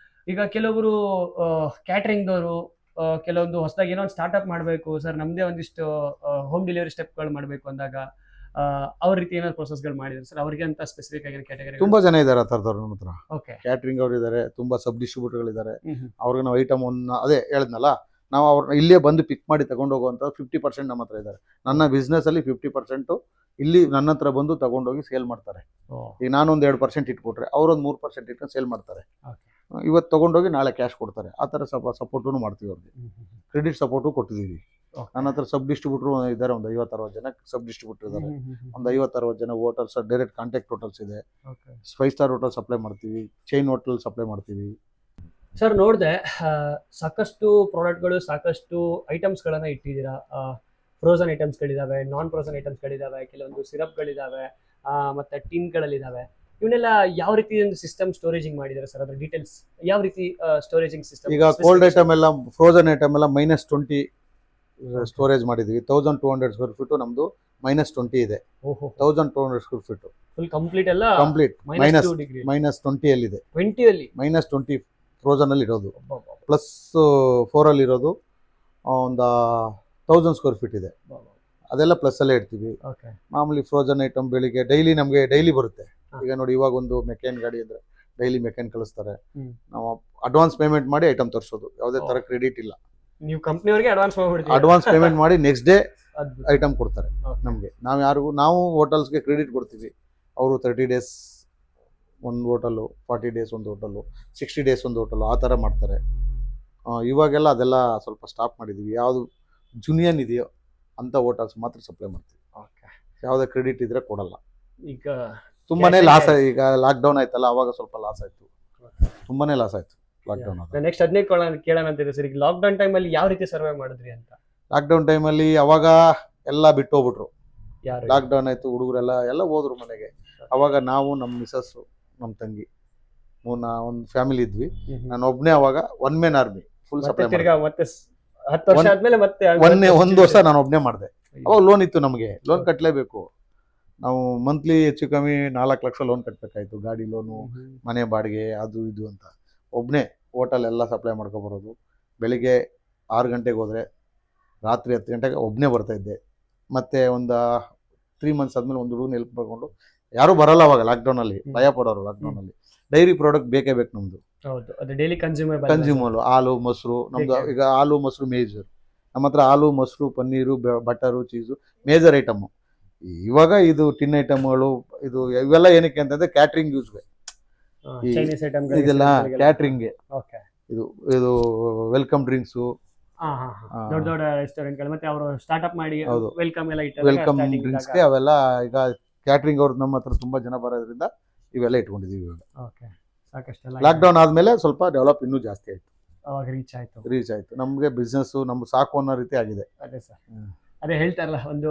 ಈಗ ಕೆಲವರು ಕ್ಯಾಟರಿಂಗ್ ದವರು ಕೆಲವೊಂದು ಹೊಸದಾಗಿ ಏನೋ ಒಂದು ಸ್ಟಾರ್ಟ್ಅಪ್ ಮಾಡಬೇಕು ಸರ್, ನಮ್ದೇ ಒಂದಿಷ್ಟು ಹೋಮ್ ಡೆಲಿವರಿ ಸ್ಟೆಪ್ಗಳು ಮಾಡಬೇಕು ಅಂದಾಗ ಅವ್ರ ರೀತಿ ಏನಾದ್ರು ಪ್ರೊಸೆಸ್ಗಳು ಮಾಡಿದ್ರೆ ಸರ್, ಅವ್ರಿಗೆ ಅಂತ ಸ್ಪೆಸಿಫಿಕ್ ಆಗಿ ಕ್ಯಾಟಗರಿ ತುಂಬಾ ಜನ ಇದ್ದಾರೆ ಆ ಥರದವ್ರು ನಮ್ಮ ಹತ್ರ. ಓಕೆ. ಕ್ಯಾಟರಿಂಗ್ ಅವ್ರು ಇದ್ದಾರೆ, ತುಂಬಾ ಸಬ್ ಡಿಸ್ಟ್ರಿಬ್ಯೂಟರ್ಗಳಿದ್ದಾರೆ. ಅವ್ರಿಗೆ ನಾವು ಐಟಮ್ ಅದೇ ಹೇಳಿದ್ನಲ್ಲ, ನಾವು ಅವ್ರನ್ನ ಇಲ್ಲೇ ಬಂದು ಪಿಕ್ ಮಾಡಿ ತಗೊಂಡು ಹೋಗುವಂತ 50% ನಮ್ಮ ಹತ್ರ ಇದ್ದಾರೆ. ನನ್ನ ಬಿಸ್ನೆಸ್ ಅಲ್ಲಿ 50% ಇಲ್ಲಿ ನನ್ನ ಹತ್ರ ಬಂದು ತಗೊಂಡೋಗಿ ಸೇಲ್ ಮಾಡ್ತಾರೆ. ಈಗ ನಾನೊಂದು 2% ಇಟ್ಕೊಟ್ರೆ ಅವ್ರೊಂದು 3% ಇಟ್ಕೊಂಡು ಸೇಲ್ ಮಾಡ್ತಾರೆ. ಇವತ್ತು ತಗೊಂಡೋಗಿ ನಾಳೆ ಕ್ಯಾಶ್ ಕೊಡ್ತಾರೆ. ಆ ಥರ ಸಪೋರ್ಟು ಮಾಡ್ತೀವಿ ಅವ್ರಿಗೆ. ಕ್ರೆಡಿಟ್ ಸಪೋರ್ಟು ಕೊಟ್ಟಿದ್ದೀವಿ. ನನ್ನ ಹತ್ರ ಸಬ್ ಡಿಸ್ಟ್ರಿಬ್ಯೂಟರ್ ಇದ್ದಾರೆ, ಒಂದು 50-60 ಜನ ಸಬ್ ಡಿಸ್ಟ್ರಿಬ್ಯೂಟರ್ ಇದ್ದಾರೆ. ಒಂದು 50-60 ಜನ ಹೋಟೆಲ್ಸ್, ಡೈರೆಕ್ಟ್ ಕಾಂಟ್ಯಾಕ್ಟ್ ಹೋಟೆಲ್ಸ್ ಇದೆ. 5 ಸ್ಟಾರ್ ಹೋಟೆಲ್ ಸಪ್ಲೈ ಮಾಡ್ತೀವಿ, ಚೈನ್ ಹೋಟೆಲ್ ಸಪ್ಲೈ ಮಾಡ್ತೀವಿ. ಸರ್ ನೋಡಿದೆ ಸಾಕಷ್ಟು ಪ್ರಾಡಕ್ಟ್ಗಳು, ಸಾಕಷ್ಟು ಐಟಮ್ಸ್ಗಳನ್ನು ಇಟ್ಟಿದ್ದೀರಾ. ಫ್ರೋಸನ್ ಐಟಮ್ಸ್ಗಳಿದ್ದಾವೆ, ನಾನ್ ಫ್ರೋಸನ್ ಐಟಮ್ಸ್ಗಳಿದ್ದಾವೆ, ಕೆಲವೊಂದು ಸಿರಪ್ಗಳಿದ್ದಾವೆ, ಮತ್ತು ಟಿನ್ಗಳಲ್ಲಿದ್ದಾವೆ. ಇವನ್ನೆಲ್ಲ ಯಾವ ರೀತಿ ಒಂದು ಸಿಸ್ಟಮ್ ಸ್ಟೋರೇಜಿಂಗ್ ಮಾಡಿದ್ದಾರೆ ಸರ್? ಅದರ ಡೀಟೇಲ್ಸ್ ಯಾವ ರೀತಿ ಸ್ಟೋರೇಜಿಂಗ್ ಸಿಸ್ಟಮ್? ಈಗ ಕೋಲ್ಡ್ ಐಟಮ್ ಎಲ್ಲ, ಫ್ರೋಸನ್ ಐಟಮ್ ಎಲ್ಲ -20 ಸ್ಟೋರೇಜ್ ಮಾಡಿದ್ವಿ. 1200 ಸ್ಕ್ವೇರ್ ಫೀಟ್ ನಮ್ದು -20 ಇದೆ. 1200 ಸ್ಕ್ವೇರ್ ಫೀಟ್ ಫುಲ್ ಕಂಪ್ಲೀಟ್ ಎಲ್ಲ ಕಂಪ್ಲೀಟ್ -20 ಅಲ್ಲಿ ಇದೆ. 20 ಅಲ್ಲಿ -20 ಫ್ರೋಸನ್ ಅಲ್ಲಿ ಇರೋದು, +4 ಅಲ್ಲಿ ಇರೋದು ಒಂದು 1000 ಸ್ಕ್ವೇರ್ ಫೀಟ್ ಇದೆ. ಅದೆಲ್ಲ ಪ್ಲಸ್ ಅಲ್ಲೇ ಇಡ್ತೀವಿ. ಮಾಮೂಲಿ ಫ್ರೋಸನ್ ಐಟಮ್ ಬೆಳಿಗ್ಗೆ ನಮಗೆ ಡೈಲಿ ಬರುತ್ತೆ. ಈಗ ನೋಡಿ, ಇವಾಗ ಒಂದು ಮೆಕ್ಯಾನ್ ಗಾಡಿ ಅಂದ್ರೆ ಡೈಲಿ ಮೆಕ್ಯಾನಿಕ್ ಕಳಿಸ್ತಾರೆ. ಹ್ಮ್. ನಾವು ಅಡ್ವಾನ್ಸ್ ಪೇಮೆಂಟ್ ಮಾಡಿ ಐಟಮ್ ತರಿಸೋದು, ಯಾವುದೇ ತರ ಕ್ರೆಡಿಟ್ ಇಲ್ಲ. ನೀವು ಕಂಪ್ನಿಯವರಿಗೆ ಅಡ್ವಾನ್ಸ್ ಮಾಡ್ಬಿಡ್ತೀವಿ. ಅಡ್ವಾನ್ಸ್ ಪೇಮೆಂಟ್ ಮಾಡಿ ನೆಕ್ಸ್ಟ್ ಡೇ ಅದ್ಭುತ. ಐಟಮ್ ಕೊಡ್ತಾರೆ ನಮಗೆ. ನಾವು ಹೋಟೆಲ್ಸ್ಗೆ ಕ್ರೆಡಿಟ್ ಕೊಡ್ತೀವಿ. ಅವರು 30 days ಒಂದು ಹೋಟೆಲು, 40 days ಒಂದು ಹೋಟೆಲು, 60 days ಒಂದು ಹೋಟೆಲು, ಆ ಥರ ಮಾಡ್ತಾರೆ. ಇವಾಗೆಲ್ಲ ಅದೆಲ್ಲ ಸ್ವಲ್ಪ ಸ್ಟಾಪ್ ಮಾಡಿದ್ದೀವಿ. ಯಾವುದು ಜುನಿಯನ್ ಇದೆಯೋ ಅಂಥ ಹೋಟೆಲ್ಸ್ ಮಾತ್ರ ಸಪ್ಲೈ ಮಾಡ್ತೀವಿ. Okay. ಯಾವುದೇ ಕ್ರೆಡಿಟ್ ಇದ್ರೆ ಕೊಡಲ್ಲ. ಈಗ ತುಂಬಾನೇ Cash ಲಾಸ್. ಈಗ ಲಾಕ್ಡೌನ್ ಆಯ್ತಲ್ಲ, ಅವಾಗ ಸ್ವಲ್ಪ ಲಾಸ್ ಆಯ್ತು, ತುಂಬಾನೇ ಲಾಸ್ ಆಯ್ತು ಲಾಕ್ಡೌನ್ ಆದ. ನೆಕ್ಸ್ಟ್ ಅದನ್ನೇ ಕೇಳೋಣ ಅಂತಿದೆ ಸರ್. ಈಗ ಲಾಕ್ಡೌನ್ ಟೈಮಲ್ಲಿ ಯಾವ ರೀತಿ ಸರ್ವೈವ್ ಮಾಡಿದ್ರಿ ಅಂತ? ಲಾಕ್ಡೌನ್ ಟೈಮಲ್ಲಿ ಅವಾಗ ಎಲ್ಲ ಬಿಟ್ಟು ಹೋಗ್ಬಿಟ್ರು. ಯಾರು? ಲಾಕ್ಡೌನ್ ಆಯ್ತು, ಹುಡುಗರೆಲ್ಲ ಹೋದ್ರು ಮನೆಗೆ. ಅವಾಗ ನಾವು, ನಮ್ಮ ಮಿಸಸ್ಸು, ನಮ್ಮ ತಂಗಿ, ಒಂದು ಫ್ಯಾಮಿಲಿ ಇದ್ವಿ. ನಾನು ಒಬ್ಬನೇ ಅವಾಗ one man army full supply ಮಾಡಿದೆ. ತಿರ್ಗಾ ಮತ್ತೆ 10 ವರ್ಷ ಆದ್ಮೇಲೆ ಮತ್ತೆ ಒಂದು ವರ್ಷ ನಾನು ಒಬ್ಬನೇ ಮಾಡಿದೆ. ಅವಾಗ ಲೋನ್ ಇತ್ತು, ನಮಗೆ ಲೋನ್ ಕಟ್ಟಲೇಬೇಕು. ನಾವು ಮಂತ್ಲಿ ಹೆಚ್ಚು ಕಮ್ಮಿ 4 ಲಕ್ಷ ಲೋನ್ ಕಟ್ಟಬೇಕಾಯ್ತು. ಗಾಡಿ ಲೋನು, ಮನೆ ಬಾಡಿಗೆ, ಅದು ಇದು ಅಂತ. ಒಬ್ಬನೇ ಹೋಟೆಲ್ ಎಲ್ಲ ಸಪ್ಲೈ ಮಾಡ್ಕೊಬರೋದು. ಬೆಳಿಗ್ಗೆ 6 ಗಂಟೆಗೆ ಹೋದರೆ ರಾತ್ರಿ 10 ಗಂಟೆಗೆ ಒಬ್ಬನೇ ಬರ್ತಾಯಿದ್ದೆ. ಮತ್ತು ಒಂದು 3 months ಆದಮೇಲೆ ಒಂದು ಹುಡುಗನ ಹೆಲ್ಪ್ ಮಾಡ್ಕೊಂಡು, ಯಾರೂ ಬರಲ್ಲ ಅವಾಗ ಲಾಕ್ಡೌನಲ್ಲಿ, ಭಯ ಪಡೋರು ಲಾಕ್ಡೌನಲ್ಲಿ. ಡೈರಿ ಪ್ರಾಡಕ್ಟ್ ಬೇಕೇ ಬೇಕು ನಮ್ಮದು. ಹೌದು, ಅದು ಡೈಲಿ ಕನ್ಸ್ಯೂಮರ್. ಹಾಲು, ಮೊಸರು ನಮ್ಮದು. ಈಗ ಹಾಲು ಮೊಸರು ಮೇಜರ್ ನಮ್ಮ ಹತ್ರ. ಹಾಲು, ಮೊಸರು, paneer, butter, cheese major item. ಇವಾಗ ಇದು ಟಿನ್ ಐಟಮ್ಗಳು, ಇದು ಇವೆಲ್ಲ ಏನಕ್ಕೆ ಅಂತಂದ್ರೆ ಕ್ಯಾಟ್ರಿಂಗ್ ಯೂಸ್ಗೆ. ಚೈನೀಸ್ ಐಟಮ್ ಇದೆಲ್ಲ ಕ್ಯಾಟ್ರಿಂಗ್ಗೆ. ಓಕೆ. ಇದು ವೆಲ್ಕಮ್ ಡ್ರಿಂಕ್ಸು, ದೊಡ್ಡ ದೊಡ್ಡ ರೆಸ್ಟೋರೆಂಟ್ಗಳು ಮತ್ತೆ ಅವರು ಸ್ಟಾರ್ಟ್ಅಪ್ ಮಾಡಿ ಹೌದು, ವೆಲ್ಕಮ್ ಎಲ್ಲ ಇಟ್ಟು ವೆಲ್ಕಮ್ ಡ್ರಿಂಕ್ಸ್ಗೆ ಅವೆಲ್ಲ. ಈಗ ಕ್ಯಾಟ್ರಿಂಗ್ ಅವ್ರು ನಮ್ಮ ಹತ್ರ ತುಂಬಾ ಜನ ಬರೋದ್ರಿಂದ ಇವೆಲ್ಲ ಇಟ್ಕೊಂಡಿದೀವಿ ಇವಾಗ. ಓಕೆ, ಸಾಕಷ್ಟೆಲ್ಲ. ಲಾಕ್ಡೌನ್ ಆದ್ಮೇಲೆ ಸ್ವಲ್ಪ ಡೆವಲಪ್ ಇನ್ನೂ ಜಾಸ್ತಿ ಆಯ್ತು, ಅವಾಗ ರೀಚ್ ಆಯ್ತು. ನಮಗೆ ಬಿಸ್ನೆಸ್ ನಮ್ಮ ಸಾಕು ಅನ್ನೋ ರೀತಿ ಆಗಿದೆ. ಅದೇ ಸರ್, ಅದೇ ಹೇಳ್ತಾರಲ್ಲ, ಒಂದು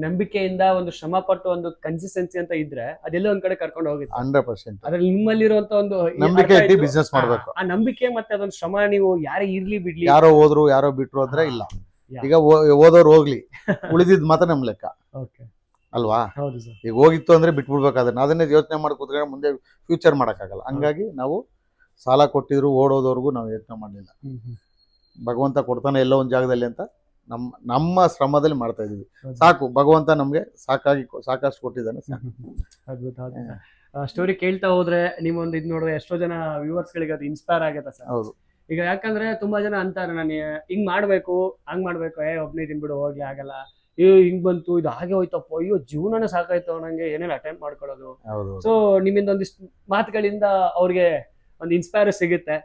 ನಂಬಿಕೆಯಿಂದ ಒಂದು ಶ್ರಮ ಪಟ್ಟು ಒಂದು ಕನ್ಸಿಸ್ಟೆನ್ಸಿ ಅಂತ ಇದ್ರೆ ಅದೆಲ್ಲ ಒಂದ್ ಕಡೆ ಕರ್ಕೊಂಡು ಹೋಗುತ್ತೆ. 100% ಅದ್ರಲ್ಲಿ ನಿಮ್ಮಲ್ಲಿರುವಂತ ಒಂದು ನಂಬಿಕೆ ಇಟ್ಟು ಬಿಸ್ನೆಸ್ ಮಾಡ್ಬೇಕು. ಆ ನಂಬಿಕೆ ಮತ್ತೆ ಅದೊಂದು ಶ್ರಮ, ನೀವು ಯಾರೇ ಇರ್ಲಿ ಬಿಡ್ಲಿ, ಯಾರೋ ಹೋದ್ರು ಯಾರೋ ಬಿಟ್ರು ಅಂದ್ರೆ ಇಲ್ಲ. ಈಗ ಓದೋರು ಹೋಗ್ಲಿ, ಉಳಿದಿದ್ ಮಾತ್ರ ನಮ್ ಲೆಕ್ಕ. ಓಕೆ ಅಲ್ವಾ? ಹೌದು ಸರ್. ಈಗ ಹೋಗಿತ್ತು ಅಂದ್ರೆ ಬಿಟ್ಬಿಡ್ಬೇಕಾದ್ರೆ ಅದನ್ನೇ ಯೋಚನೆ ಮಾಡಿ ಕೂತ್ಕೊಂಡ್ರೆ ಮುಂದೆ ಫ್ಯೂಚರ್ ಮಾಡಕ್ಕಾಗಲ್ಲ. ಹಂಗಾಗಿ ನಾವು ಸಾಲ ಕೊಟ್ಟಿದ್ರು ಓಡೋದವ್ರಿಗೂ ನಾವು ಯೋಚನೆ ಮಾಡಲಿಲ್ಲ. ಭಗವಂತ ಕೊಡ್ತಾನೆ ಎಲ್ಲೋ ಒಂದ್ ಜಾಗದಲ್ಲಿ ಅಂತ ನಮ್ಮ ಶ್ರಮದಲ್ಲಿ ಮಾಡ್ತಾ ಇದೀವಿ. ಸಾಕು, ಭಗವಂತ ನಮ್ಗೆ ಸಾಕಷ್ಟು ಕೊಟ್ಟಿದ್ದಾನೆ. ಅದ್ಭುತ. ಸ್ಟೋರಿ ಕೇಳ್ತಾ ಹೋದ್ರೆ ನಿಮ್ಮೊಂದು ಇದು ನೋಡಿದ್ರೆ ಎಷ್ಟೋ ಜನ ವ್ಯೂವರ್ಸ್ ಗಳಿಗೆ ಅದು ಇನ್ಸ್ಪೈರ್ ಆಗುತ್ತೆ ಸರ್. ಹೌದು. ಈಗ ಯಾಕಂದ್ರೆ ತುಂಬಾ ಜನ ಅಂತಾರೆ, ನಾನು ಹಿಂಗ್ ಮಾಡ್ಬೇಕು ಹಂಗ್ ಮಾಡ್ಬೇಕು, ಒಬ್ನೇ ತಿನ್ಬಿಡು ಹೋಗ್ಲಿ ಆಗಲ್ಲ, ಹಿಂಗ್ ಬಂತು, ಇದು ಹಾಗೆ ಹೋಯ್ತಪ್ಪ, ಅಯ್ಯೋ ಜೀವನನೇ ಸಾಕಾಯ್ತು ನಂಗೆ, ಏನೇನು ಅಟೆಂಪ್ಟ್ ಮಾಡ್ಕೊಳ್ಳೋದು. ಸೊ ನಿಮ್ಮಿಂದ ಒಂದಿಷ್ಟು ಮಾತುಗಳಿಂದ ಅವ್ರಿಗೆ ಒಂದು ಇನ್ಸ್ಪೈರ್ ಸಿಗುತ್ತೆ,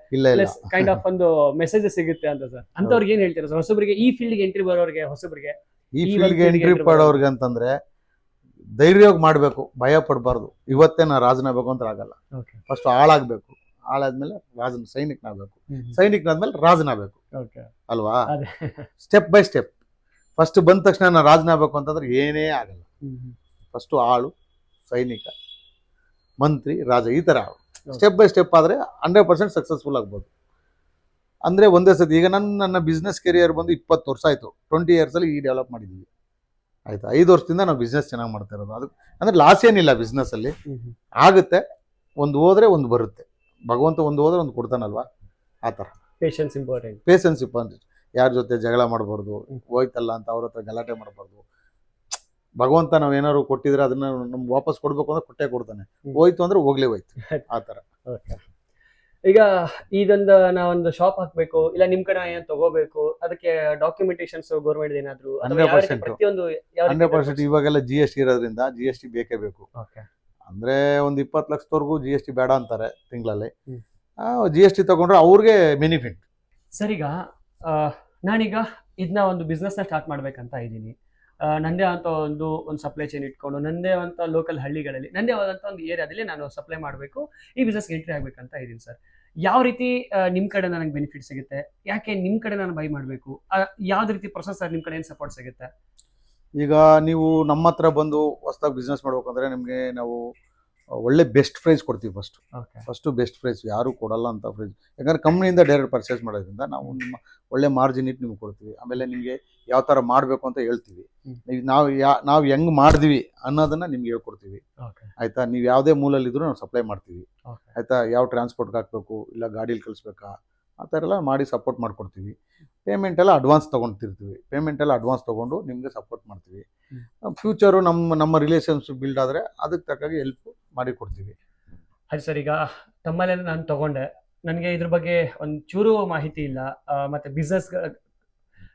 ಕೈಂಡ್ ಆಫ್ ಒಂದು ಮೆಸೇಜ್ ಸಿಗುತ್ತೆ ಅಂತ ಸರ್. ಅಂತವ್ರಿಗೆ ಏನ್ ಹೇಳ್ತೀರಾ ಸರ್? ಹೊಸಬರಿಗೆ, ಈ ಫೀಲ್ಡ್ ಎಂಟ್ರಿ ಬರೋರಿಗೆ, ಹೊಸಬರಿಗೆ ಈ ಫೀಲ್ಡ್ಗೆ ಎಂಟ್ರಿ ಪಡೋರ್ಗೆ ಅಂತಂದ್ರೆ ಧೈರ್ಯವಾಗಿ ಮಾಡ್ಬೇಕು, ಭಯ ಪಡಬಾರ್ದು. ಇವತ್ತೇ ನಾ ರಾಜನಾಗಬೇಕು ಅಂತ ಆಗಲ್ಲ. ಫಸ್ಟ್ ಆಳಾಗ್ಬೇಕು, ಆಳಾದ್ಮೇಲೆ ಸೈನಿಕನಾಗಬೇಕು, ಸೈನಿಕನಾದ್ಮೇಲೆ ರಾಜನಾಗಬೇಕು, ಅಲ್ವಾ? Step by step. ಫಸ್ಟ್ ಬಂದ ತಕ್ಷಣ ನಾನು ರಾಜನಾಗಬೇಕು ಅಂತಂದ್ರೆ ಏನೇ ಆಗಲ್ಲ. ಫಸ್ಟ್ ಆಳು, ಸೈನಿಕ, ಮಂತ್ರಿ, ರಾಜ, ಈ ತರ ಸ್ಟೆಪ್ ಬೈ ಸ್ಟೆಪ್ ಆದ್ರೆ 100% ಸಕ್ಸಸ್ಫುಲ್ ಆಗ್ಬೋದು. ಅಂದ್ರೆ ಒಂದೇ ಸತಿ. ಈಗ ನನ್ನ ಬಿಸ್ನೆಸ್ ಕೆರಿಯರ್ ಬಂದು 20 ವರ್ಷ ಆಯ್ತು. 20 years ಅಲ್ಲಿ ಈ ಡೆವಲಪ್ ಮಾಡಿದೀವಿ, ಆಯ್ತಾ? 5 ವರ್ಷದಿಂದ ನಾವು ಬಿಸ್ನೆಸ್ ಚೆನ್ನಾಗಿ ಮಾಡ್ತಾ ಇರೋದು. ಅದು ಅಂದ್ರೆ ಲಾಸ್ ಏನಿಲ್ಲ ಬಿಸ್ನೆಸ್ ಅಲ್ಲಿ. ಆಗುತ್ತೆ, ಒಂದು ಹೋದ್ರೆ ಒಂದು ಬರುತ್ತೆ. ಭಗವಂತ ಒಂದು ಹೋದ್ರೆ ಒಂದು ಕೊಡ್ತಾನಲ್ವಾ, ಆ ಥರ. Patience important. ಯಾರ ಜೊತೆ ಜಗಳ ಮಾಡಬಾರ್ದು, ಹೋಯ್ತಲ್ಲ ಅಂತ ಅವ್ರ ಹತ್ರ ಗಲಾಟೆ ಮಾಡಬಾರ್ದು. ಭಗವಂತ ನಾವು ಏನಾದ್ರು ಕೊಟ್ಟಿದ್ರೆ ಅದನ್ನ ನಮ್ಗೆ ವಾಪಸ್ ಕೊಡ್ಬೇಕು ಅಂದ್ರೆ ಕೊಟ್ಟೆ ಕೊಡ್ತಾನೆ. ಹೋಯ್ತು ಅಂದ್ರೆ ಹೋಗ್ಲೇ ಹೋಯ್ತು, ಆ ಥರ. ಈಗ ಇದೊಂದು ನಾವೊಂದು ಶಾಪ್ ಹಾಕ್ಬೇಕು, ಇಲ್ಲ ನಿಮ್ ಕಡೆ ಏನ್ ತಗೋಬೇಕು, ಅದಕ್ಕೆ ಡಾಕ್ಯುಮೆಂಟೇಶನ್ಸ್ ಗೌರ್ಮೆಂಟ್ ಏನಾದ್ರು 100%. ಇವಾಗೆಲ್ಲ GST ಇರೋದ್ರಿಂದ GST ಬೇಕೇ ಬೇಕು. ಅಂದ್ರೆ ಒಂದು 20 ಲಕ್ಷದವರೆಗೂ GST ಬೇಡ ಅಂತಾರೆ ತಿಂಗಳಲ್ಲಿ. GST ತಗೊಂಡ್ರೆ ಅವ್ರಿಗೆ ಬೆನಿಫಿಟ್. ಸರ್, ಈಗ ನಾನೀಗ ಇದನ್ನ ಒಂದು ಬಿಸ್ನೆಸ್ ನ ಸ್ಟಾರ್ಟ್ ಮಾಡ್ಬೇಕಂತ ಇದ್ದೀನಿ. ನಂದೇ ಅಂತ ಒಂದು ಸಪ್ಲೈ ಚೈನ್ ಇಟ್ಕೊಂಡು, ನಂದೇ ಅಂತ ಲೋಕಲ್ ಹಳ್ಳಿಗಳಲ್ಲಿ, ನಂದೇ ಆದಂತ ಒಂದು ಏರಿಯಾದಲ್ಲಿ ನಾನು ಸಪ್ಲೈ ಮಾಡಬೇಕು, ಈ ಬಿಸ್ನೆಸ್ ಎಂಟ್ರಿ ಆಗ್ಬೇಕಂತ ಇದ್ದೀನಿ ಸರ್. ಯಾವ ರೀತಿ ನಿಮ್ ಕಡೆ ನನಗೆ ಬೆನಿಫಿಟ್ ಸಿಗುತ್ತೆ? ಯಾಕೆ ನಿಮ್ ಕಡೆ ನಾನು ಬೈ ಮಾಡಬೇಕು? ಯಾವ್ದು ರೀತಿ ಪ್ರೊಸೆಸ್ ನಿಮ್ ಕಡೆ ಏನು ಸಪೋರ್ಟ್ ಸಿಗುತ್ತೆ? ಈಗ ನೀವು ನಮ್ಮ ಹತ್ರ ಬಂದು ಹೊಸದಾಗಿ ಬಿಸ್ನೆಸ್ ಮಾಡ್ಬೇಕಂದ್ರೆ ನಿಮಗೆ ನಾವು ಒಳ್ಳೆ ಬೆಸ್ಟ್ ಪ್ರೈಸ್ ಕೊಡ್ತೀವಿ. ಫಸ್ಟ್ ಬೆಸ್ಟ್ ಪ್ರೈಸ್ ಯಾರು ಕೊಡಲ್ಲ ಅಂತ ಪ್ರೈಸ್. ಯಾಕಂದ್ರೆ ಕಂಪ್ನಿಯಿಂದ ಡೈರೆಕ್ಟ್ ಪರ್ಚೇಸ್ ಮಾಡೋದ್ರಿಂದ ನಾವು ನಿಮ್ಮ ಒಳ್ಳೆ ಮಾರ್ಜಿನ್ ಇಟ್ಟು ನಿಮ್ಗೆ ಕೊಡ್ತೀವಿ. ಆಮೇಲೆ ನಿಮಗೆ ಯಾವ ಥರ ಮಾಡಬೇಕು ಅಂತ ಹೇಳ್ತೀವಿ. ನಾವು ಹೆಂಗ್ ಮಾಡಿದ್ವಿ ಅನ್ನೋದನ್ನ ನಿಮ್ಗೆ ಹೇಳ್ಕೊಡ್ತೀವಿ, ಆಯ್ತಾ? ನೀವು ಯಾವುದೇ ಮೂಲಲ್ಲಿದ್ರು ನಾವು ಸಪ್ಲೈ ಮಾಡ್ತೀವಿ, ಆಯ್ತಾ? ಯಾವ ಟ್ರಾನ್ಸ್ಪೋರ್ಟ್ಗೆ ಹಾಕ್ಬೇಕು, ಇಲ್ಲ ಗಾಡೀಲಿ ಕಳಿಸ್ಬೇಕಾ, ಆ ಥರ ಎಲ್ಲ ಮಾಡಿ ಸಪೋರ್ಟ್ ಮಾಡ್ಕೊಡ್ತೀವಿ. ಪೇಮೆಂಟ್ ಎಲ್ಲ ಅಡ್ವಾನ್ಸ್ ತೊಗೊಂಡು ನಿಮಗೆ ಸಪೋರ್ಟ್ ಮಾಡ್ತೀವಿ. ಫ್ಯೂಚರು ನಮ್ಮ ರಿಲೇಷನ್ಶಿಪ್ ಬಿಲ್ಡ್ ಆದರೆ ಅದಕ್ಕೆ ತಕ್ಕಾಗಿ ಹೆಲ್ಪ್ ಮಾಡಿ ಕೊಡ್ತೀವಿ. ಅದು ಸರ್, ಈಗ ತಮ್ಮಲ್ಲೇ ನಾನು ತಗೊಂಡೆ. ನನಗೆ ಇದ್ರ ಬಗ್ಗೆ ಒಂಚೂರು ಮಾಹಿತಿ ಇಲ್ಲ. ಮತ್ತೆ ಬಿಸ್ನೆಸ್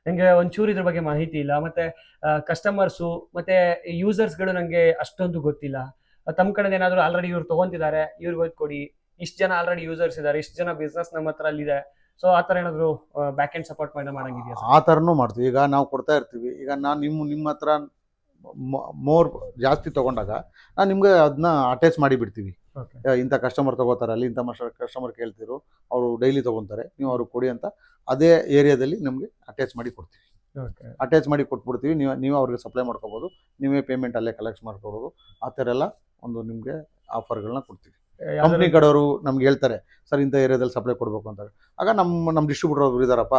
ನನಗೆ ಒಂಚೂರು ಇದ್ರ ಬಗ್ಗೆ ಮಾಹಿತಿ ಇಲ್ಲ. ಮತ್ತೆ ಕಸ್ಟಮರ್ಸು ಮತ್ತೆ ಯೂಸರ್ಸ್ಗಳು ನನಗೆ ಅಷ್ಟೊಂದು ಗೊತ್ತಿಲ್ಲ. ತಮ್ಮ ಕಡೆ ಏನಾದರೂ ಆಲ್ರೆಡಿ ಇವ್ರು ತಗೊಂತಿದ್ದಾರೆ, ಇವ್ರಿಗೆ ಹೋಗಿ ಕೊಡಿ, ಇಷ್ಟು ಜನ ಆಲ್ರೆಡಿ ಯೂಸರ್ಸ್ ಇದ್ದಾರೆ, ಇಷ್ಟು ಜನ ಬಿಸ್ನೆಸ್ ನಮ್ಮ ಹತ್ರ ಅಲ್ಲಿದೆ, ಸೊ ಆ ಥರ ಏನಾದರೂ ಬ್ಯಾಕ್ ಎಂಡ್ ಸಪೋರ್ಟ್ ಮಾಡಂಗಿದೆಯಾ ಸರ್? ಆ ಥರನೂ ಮಾಡ್ತೀವಿ. ಈಗ ನಾವು ಕೊಡ್ತಾ ಇರ್ತೀವಿ. ಈಗ ನಾನು ನಿಮ್ಮ ಹತ್ರ ಮೋರ್ ಜಾಸ್ತಿ ತೊಗೊಂಡಾಗ ನಾನು ನಿಮ್ಗೆ ಅದನ್ನ ಅಟ್ಯಾಚ್ ಮಾಡಿ ಬಿಡ್ತೀವಿ. ಓಕೆ. ಇಂಥ ಕಸ್ಟಮರ್ ತೊಗೋತಾರೆ, ಅಲ್ಲಿ ಇಂಥ ಕಸ್ಟಮರ್ ಕೇಳ್ತಿರು, ಅವರು ಡೈಲಿ ತೊಗೊತಾರೆ, ನೀವು ಅವ್ರಿಗೆ ಕೊಡಿ ಅಂತ ಅದೇ ಏರಿಯಾದಲ್ಲಿ ನಮಗೆ ಅಟ್ಯಾಚ್ ಮಾಡಿ ಕೊಡ್ತೀವಿ. ಓಕೆ. ಅಟ್ಯಾಚ್ ಮಾಡಿ ಕೊಟ್ಬಿಡ್ತೀವಿ. ನೀವು ಅವ್ರಿಗೆ ಸಪ್ಲೈ ಮಾಡ್ಕೋಬೋದು, ನೀವೇ ಪೇಮೆಂಟ್ ಅಲ್ಲೇ ಕಲೆಕ್ಟ್ ಮಾಡ್ಕೋಬೋದು. ಆ ಥರ ಎಲ್ಲ ಒಂದು ನಿಮಗೆ ಆಫರ್ಗಳನ್ನ ಕೊಡ್ತೀವಿ. ಕಂಪ್ನಿ ಕಡೆಯವರು ನಮ್ಗೆ ಹೇಳ್ತಾರೆ, ಸರ್ ಇಂಥ ಏರಿಯಾದಲ್ಲಿ ಸಪ್ಲೈ ಕೊಡಬೇಕು ಅಂತ. ಆಗ ನಮ್ಮ ಡಿಸ್ಟ್ರಿಬ್ಯೂಟರ್ ಅವರು ಇದ್ದಾರಪ್ಪ,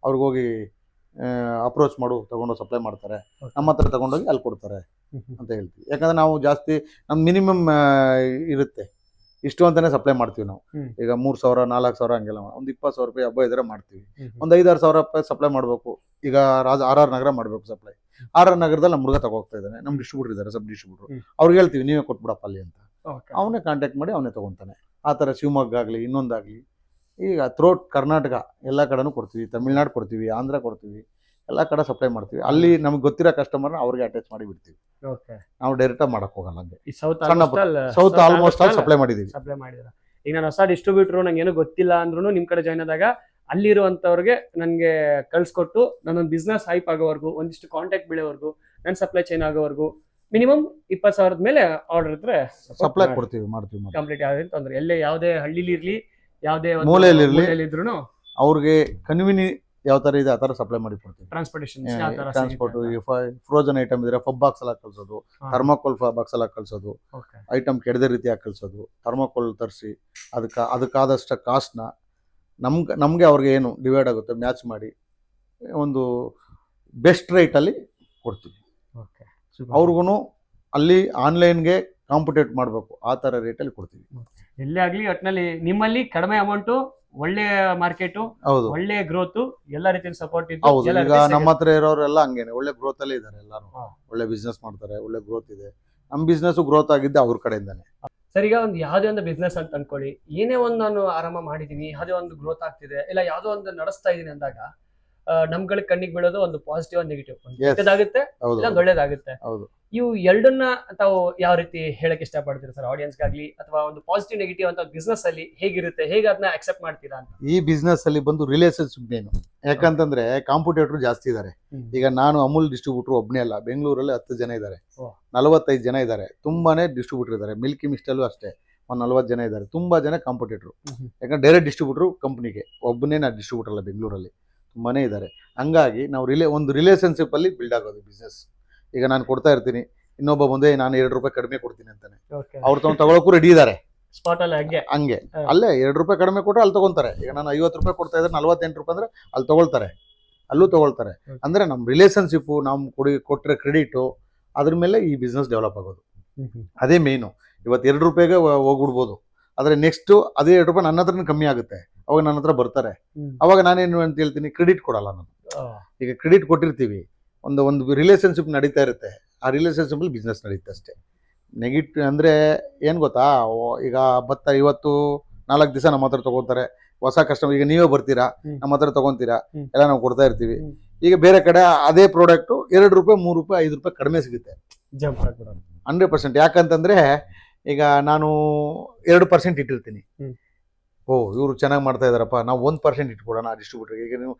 ಅವ್ರಿಗೆ ಹೋಗಿ ಅಪ್ರೋಚ್ ಮಾಡು, ತೊಗೊಂಡು ಸಪ್ಲೈ ಮಾಡ್ತಾರೆ, ನಮ್ಮ ಹತ್ರ ತೊಗೊಂಡೋಗಿ ಅಲ್ಲಿ ಕೊಡ್ತಾರೆ ಅಂತ ಹೇಳ್ತೀವಿ. ಯಾಕಂದರೆ ನಾವು ಜಾಸ್ತಿ ನಮ್ಮ ಮಿನಿಮಮ್ ಇರುತ್ತೆ, ಇಷ್ಟು ಅಂತಲೇ ಸಪ್ಲೈ ಮಾಡ್ತೀವಿ ನಾವು. ಈಗ 3,000 4,000 ಹಂಗೆಲ್ಲ ಒಂದು 20,000 ರೂಪಾಯಿ ಹಬ್ಬ ಇದ್ರೆ ಮಾಡ್ತೀವಿ. ಒಂದು 5-6 ಸಾವಿರ ರೂಪಾಯಿ ಸಪ್ಲೈ ಮಾಡಬೇಕು. ಈಗ RR ನಗರ ಮಾಡಬೇಕು ಸಪ್ಲೈ. RR ನಗರದಲ್ಲಿ ನಮ್ಮ ಹುಡುಗ ತಗೋಗ್ತಾ ಇದ್ದಾನೆ, ನಮ್ಮ ಡಿಸ್ಟ್ರಿಬ್ಯೂಟರ್ ಇದ್ದಾರೆ, ಸಬ್ ಡಿಸ್ಟ್ರಿಬ್ಯೂಟರ್. ಅವ್ರಿಗೆ ಹೇಳ್ತೀವಿ ನೀವೇ ಕೊಟ್ಬಿಡಪ್ಪ ಅಲ್ಲಿ ಅಂತ. ಅವನೇ ಕಾಂಟ್ಯಾಕ್ಟ್ ಮಾಡಿ ಅವನೇ ತೊಗೊತಾನೆ. ಆ ಥರ ಶಿವಮೊಗ್ಗ ಆಗಲಿ ಇನ್ನೊಂದಾಗಲಿ, ಈಗ ಥ್ರೋಟ್ ಕರ್ನಾಟಕ ಎಲ್ಲ ಕಡೆನೂ ಕೊಡ್ತೀವಿ. ತಮಿಳ್ನಾಡು ಕೊಡ್ತೀವಿ, ಆಂಧ್ರ ಕೊಡ್ತೀವಿ, ಎಲ್ಲ ಕಡೆ ಸಪ್ಲೈ ಮಾಡ್ತೀವಿ. ಅಲ್ಲಿ ನಮ್ಗೆ ಗೊತ್ತಿರೋ ಕಸ್ಟಮರ್ನ ಅವ್ರಿಗೆ ಅಟ್ಯಾಚ್ ಮಾಡಿ ಬಿಡ್ತೀವಿ. ಓಕೆ. ನಾವು ಡೈರೆಕ್ಟಾಗಿ ಮಾಡಕ್ಕೆ ಹೋಗಲ್ಲ. ಹಂಗೆ ಈ ಸೌತ್ ಆಲ್ಮೋಸ್ಟ್ ಆಲ್ ಸಪ್ಲೈ ಮಾಡಿದ್ದೀವಿ. ಸಪ್ಲೈ ಮಾಡಿದ್ರ. ಈಗ ನಾನು ಹೊಸ ಡಿಸ್ಟ್ರಿಬ್ಯೂಟರ್, ನಂಗೆ ಏನೂ ಗೊತ್ತಿಲ್ಲ ಅಂದ್ರೂ ನಿಮ್ಮ ಕಡೆ ಜಾಯ್ನ್ ಆದಾಗ ಅಲ್ಲಿರುವಂಥವ್ರಿಗೆ ನನಗೆ ಕಳ್ಸಿಕೊಟ್ಟು ನನ್ನೊಂದು ಬಿಸ್ನೆಸ್ ಹೈಪ್ ಆಗೋವರೆಗೂ, ಒಂದಿಷ್ಟು ಕಾಂಟ್ಯಾಕ್ಟ್ ಬೀಳೋವರೆಗೂ, ನನ್ನ ಸಪ್ಲೈ ಚೈನ್ ಆಗೋವರೆಗೂ ಮಿನಿಮಮ್ 20,000 ಮೇಲೆ ಆರ್ಡರ್ ಇದ್ರೆ ಸಪ್ಲೈ ಕೊಡ್ತೀವಿ, ಮಾಡ್ತೀವಿ. ಕಂಪ್ಲೀಟ್ ಯಾವುದೇ ತೊಂದರೆ, ಎಲ್ಲೇ ಯಾವುದೇ ಹಳ್ಳಿಲಿರ್ಲಿ, ಯಾವುದೇ ಮೂಲೆಯಲ್ಲಿರ್ಲಿ, ಅವ್ರಿಗೆ ಕನ್ವಿನಿ ಯಾವ ಥರ ಇದೆ ಆ ಥರ ಸಪ್ಲೈ ಮಾಡಿ ಕೊಡ್ತೀವಿ. ಟ್ರಾನ್ಸ್ಪೋರ್ಟೇಷನ್, ಟ್ರಾನ್ಸ್ಪೋರ್ಟ್, ಫ್ರೋಜನ್ ಐಟಮ್ ಇದ್ರೆ ಫಬ್ ಬಾಕ್ಸ್ ಎಲ್ಲ ಕಳ್ಸೋದು, ಥರ್ಮಾಕೋಲ್ ಬಾಕ್ಸ್ ಎಲ್ಲ ಕಳ್ಸೋದು, ಐಟಮ್ ಕೆಡದ ರೀತಿಯಾಗಿ ಕಳ್ಸೋದು, ಥರ್ಮಾಕೋಲ್ ತರಿಸಿ ಅದಕ್ಕಾದಷ್ಟು ಕಾಸ್ಟ್ನ ನಮಗೆ ಅವ್ರಿಗೆ ಏನು ಡಿವೈಡ್ ಆಗುತ್ತೆ ಮ್ಯಾಚ್ ಮಾಡಿ ಒಂದು ಬೆಸ್ಟ್ ರೇಟಲ್ಲಿ ಕೊಡ್ತೀವಿ. ಅವ್ರಿಗೂ ಅಲ್ಲಿ ಆನ್ಲೈನ್ಗೆ ಕಾಂಪಿಟೇಟ್ ಮಾಡಬೇಕು, ಆ ಥರ ರೇಟಲ್ಲಿ ಕೊಡ್ತೀವಿ. ಎಲ್ಲೇ ಆಗಲಿ ಒಟ್ಟಿನಲ್ಲಿ ನಿಮ್ಮಲ್ಲಿ ಕಡಿಮೆ ಅಮೌಂಟು, ಒಳ್ಳೆ ಮಾರ್ಕೆಟು, ಹೌದು, ಒಳ್ಳೆ ಗ್ರೋತ್, ಎಲ್ಲ ರೀತಿಯ ಸಪೋರ್ಟ್ ಇದ್ದು. ಹೌದು. ಈಗ ನಮ್ಮ ಹತ್ರ ಇರೋರೆಲ್ಲ ಹಂಗೇನೆ ಒಳ್ಳೆ ಗ್ರೋತ್ ಅಲ್ಲೇ ಇದ್ದಾರೆ. ಎಲ್ಲರೂ ಒಳ್ಳೆ ಬಿಸ್ನೆಸ್ ಮಾಡ್ತಾರೆ, ಒಳ್ಳೆ ಗ್ರೋತ್ ಇದೆ. ನಮ್ಮ ಬಿಸ್ನೆಸ್ ಗ್ರೋತ್ ಆಗಿದ್ದೆ ಅವ್ರ ಕಡೆಯಿಂದಾನೆ. ಸರ್, ಈಗ ಒಂದು ಯಾವುದೇ ಒಂದು ಬಿಸ್ನೆಸ್ ಅಂತ ಅನ್ಕೊಳ್ಳಿ, ಏನೇ ಒಂದು ನಾನು ಆರಂಭ ಮಾಡಿದೀನಿ, ಯಾವುದೇ ಒಂದು ಗ್ರೋತ್ ಆಗ್ತಿದೆ, ಇಲ್ಲ ಯಾವುದೋ ಒಂದು ನಡೆಸ್ತಾ ಇದೀನಿ ಅಂದಾಗ ನಮ್ಗಳ ಕಣ್ಣಿಗೆ ಬೀಳೋದು ಒಂದು ಪಾಸಿಟಿವ್, ಒಂದು ನೆಗೆಟಿವ್. ಕೆಟ್ಟದಾಗುತ್ತೆ, ಇಲ್ಲ ಒಳ್ಳೇದಾಗುತ್ತೆ. ಇವು ಎರಡನ್ನ ತಾವು ಯಾವ ರೀತಿ ಹೇಳಕ್ ಇಷ್ಟಪಡ್ತೀರಾ ಸರ್ ಆಡಿಯನ್ಸ್ಗಾಗ್ಲಿ, ಅಥವಾ ಒಂದು ಪಾಸಿಟಿವ್ ನೆಗೆಟಿವ್ ಅಂತ ಬಿಸ್ನೆಸ್ ಅಲ್ಲಿ ಹೇಗಿರುತ್ತೆ, ಹೇಗೆ ಅದನ್ನ ಅಕ್ಸೆಪ್ಟ್ ಮಾಡ್ತೀರಾ ಅಂತ? ಈ ಬಿಸ್ನೆಸ್ ಅಲ್ಲಿ ಬಂದು ರಿಲೇಶನ್ಶಿಪ್ ಮೇನು. ಯಾಕಂತಂದ್ರೆ ಕಾಂಪಿಟೇಟರ್ ಜಾಸ್ತಿ ಇದ್ದಾರೆ. ಈಗ ನಾನು ಅಮೂಲ್ ಡಿಸ್ಟ್ರಿಬ್ಯೂಟರ್ ಒಬ್ಬನೇ ಅಲ್ಲ, ಬೆಂಗಳೂರಲ್ಲಿ 10 ಜನ ಇದ್ದಾರೆ, 45 ಜನ ಇದ್ದಾರೆ, ತುಂಬಾನೇ ಡಿಸ್ಟ್ರಿಬ್ಯೂಟರ್ ಇದ್ದಾರೆ. ಮಿಲ್ಕಿ ಮಿಸ್ಟಲ್ಲೂ ಅಷ್ಟೇ ಒಂದು 40 ಜನ ಇದ್ದಾರೆ. ತುಂಬಾ ಜನ ಕಾಂಪಿಟೇಟರ್. ಯಾಕಂದ್ರೆ ಡೈರೆಕ್ಟ್ ಡಿಸ್ಟ್ರಿಬ್ಯೂಟರ್ ಕಂಪ್ನಿಗೆ ಒಬ್ಬನೇ ನಾ ಡಿಸ್ಟ್ರಿಬ್ಯೂಟರ್ ಅಲ್ಲ, ಬೆಂಗಳೂರಲ್ಲಿ ತುಂಬಾನೇ ಇದ್ದಾರೆ. ಹಂಗಾಗಿ ನಾವು ಒಂದು ರಿಲೇಶನ್ಶಿಪ್ ಅಲ್ಲಿ ಬಿಲ್ಡ್ ಆಗೋದು ಬಿಸ್ನೆಸ್. ಈಗ ನಾನು ಕೊಡ್ತಾ ಇರ್ತೀನಿ, ಇನ್ನೊಬ್ಬ ಬಂದೆ ನಾನು 2 ರೂಪಾಯಿ ಕಡಿಮೆ ಕೊಡ್ತೀನಿ ಅಂತಾನೆ, ಅವ್ರು ತಗೊಳಕ್ಕೂ ರೆಡಿ ಇದ್ದಾರೆ. ಸ್ಪಾಟ್ ಅಲ್ಲಿ ಹಂಗೆ ಅಲ್ಲೇ 2 ರೂಪಾಯಿ ಕಡಿಮೆ ಕೊಟ್ಟರೆ ಅಲ್ಲಿ ತಗೊಂತಾರೆ. ಈಗ ನಾನು 50 ರೂಪಾಯಿ ಕೊಡ್ತಾ ಇದ್ರೆ 48 ರೂಪಾಯಿ ಅಂದ್ರೆ ಅಲ್ಲಿ ತಗೊಳ್ತಾರೆ, ಅಲ್ಲೂ ತಗೊಳ್ತಾರೆ. ಅಂದ್ರೆ ನಮ್ಮ ರಿಲೇಶನ್ಶಿಪ್ಪು, ನಾವು ಕೊಟ್ಟರೆ ಕ್ರೆಡಿಟು, ಅದ್ರ ಮೇಲೆ ಈ ಬಿಸ್ನೆಸ್ ಡೆವಲಪ್ ಆಗೋದು. ಅದೇ ಮೇನು. ಇವತ್ತು 2 ರೂಪಾಯಿಗೆ ಹೋಗ್ಬಿಡ್ಬೋದು, ಆದರೆ ನೆಕ್ಸ್ಟ್ ಅದೇ 2 ರೂಪಾಯಿ ನನ್ನ ಹತ್ರನೇ ಕಮ್ಮಿ ಆಗುತ್ತೆ. ಅವಾಗ ನನ್ನ ಹತ್ರ ಬರ್ತಾರೆ. ಅವಾಗ ನಾನೇನು ಅಂತ ಹೇಳ್ತೀನಿ, ಕ್ರೆಡಿಟ್ ಕೊಡಲ್ಲ ನಾನು. ಈಗ ಕ್ರೆಡಿಟ್ ಕೊಟ್ಟಿರ್ತೀವಿ, ಒಂದು ರಿಲೇಶನ್ಶಿಪ್ ನಡೀತಾ ಇರುತ್ತೆ. ಆ ರಿಲೇಶನ್ಶಿಪ್ ಅಲ್ಲಿ ಬಿಸ್ನೆಸ್ ನಡೀತೆ ಅಷ್ಟೇ. ನೆಗೆಟಿವ್ ಅಂದರೆ ಏನು ಗೊತ್ತಾ, ಈಗ ಇವತ್ತು 4 ದಿವಸ ನಮ್ಮ ಹತ್ರ ತಗೋತಾರೆ ಹೊಸ ಕಸ್ಟಮರ್. ಈಗ ನೀವೇ ಬರ್ತೀರಾ, ನಮ್ಮ ಹತ್ರ ತಗೊಂತೀರಾ, ಎಲ್ಲ ನಾವು ಕೊಡ್ತಾ ಇರ್ತೀವಿ. ಈಗ ಬೇರೆ ಕಡೆ ಅದೇ ಪ್ರಾಡಕ್ಟು 2 ರೂಪಾಯಿ 3 ರೂಪಾಯಿ 5 ರೂಪಾಯಿ ಕಡಿಮೆ ಸಿಗುತ್ತೆ, 100%. ಯಾಕಂತಂದ್ರೆ ಈಗ ನಾನು 2% ಇಟ್ಟಿರ್ತೀನಿ. ಇವರು ಚೆನ್ನಾಗಿ ಮಾಡ್ತಾ ಇದಾರಪ್ಪ, ನಾವು 1% ಇಟ್ಕೊಡೋಣ ಡಿಸ್ಟ್ರಿಬ್ಯೂಟರ್ಗೆ. ಈಗ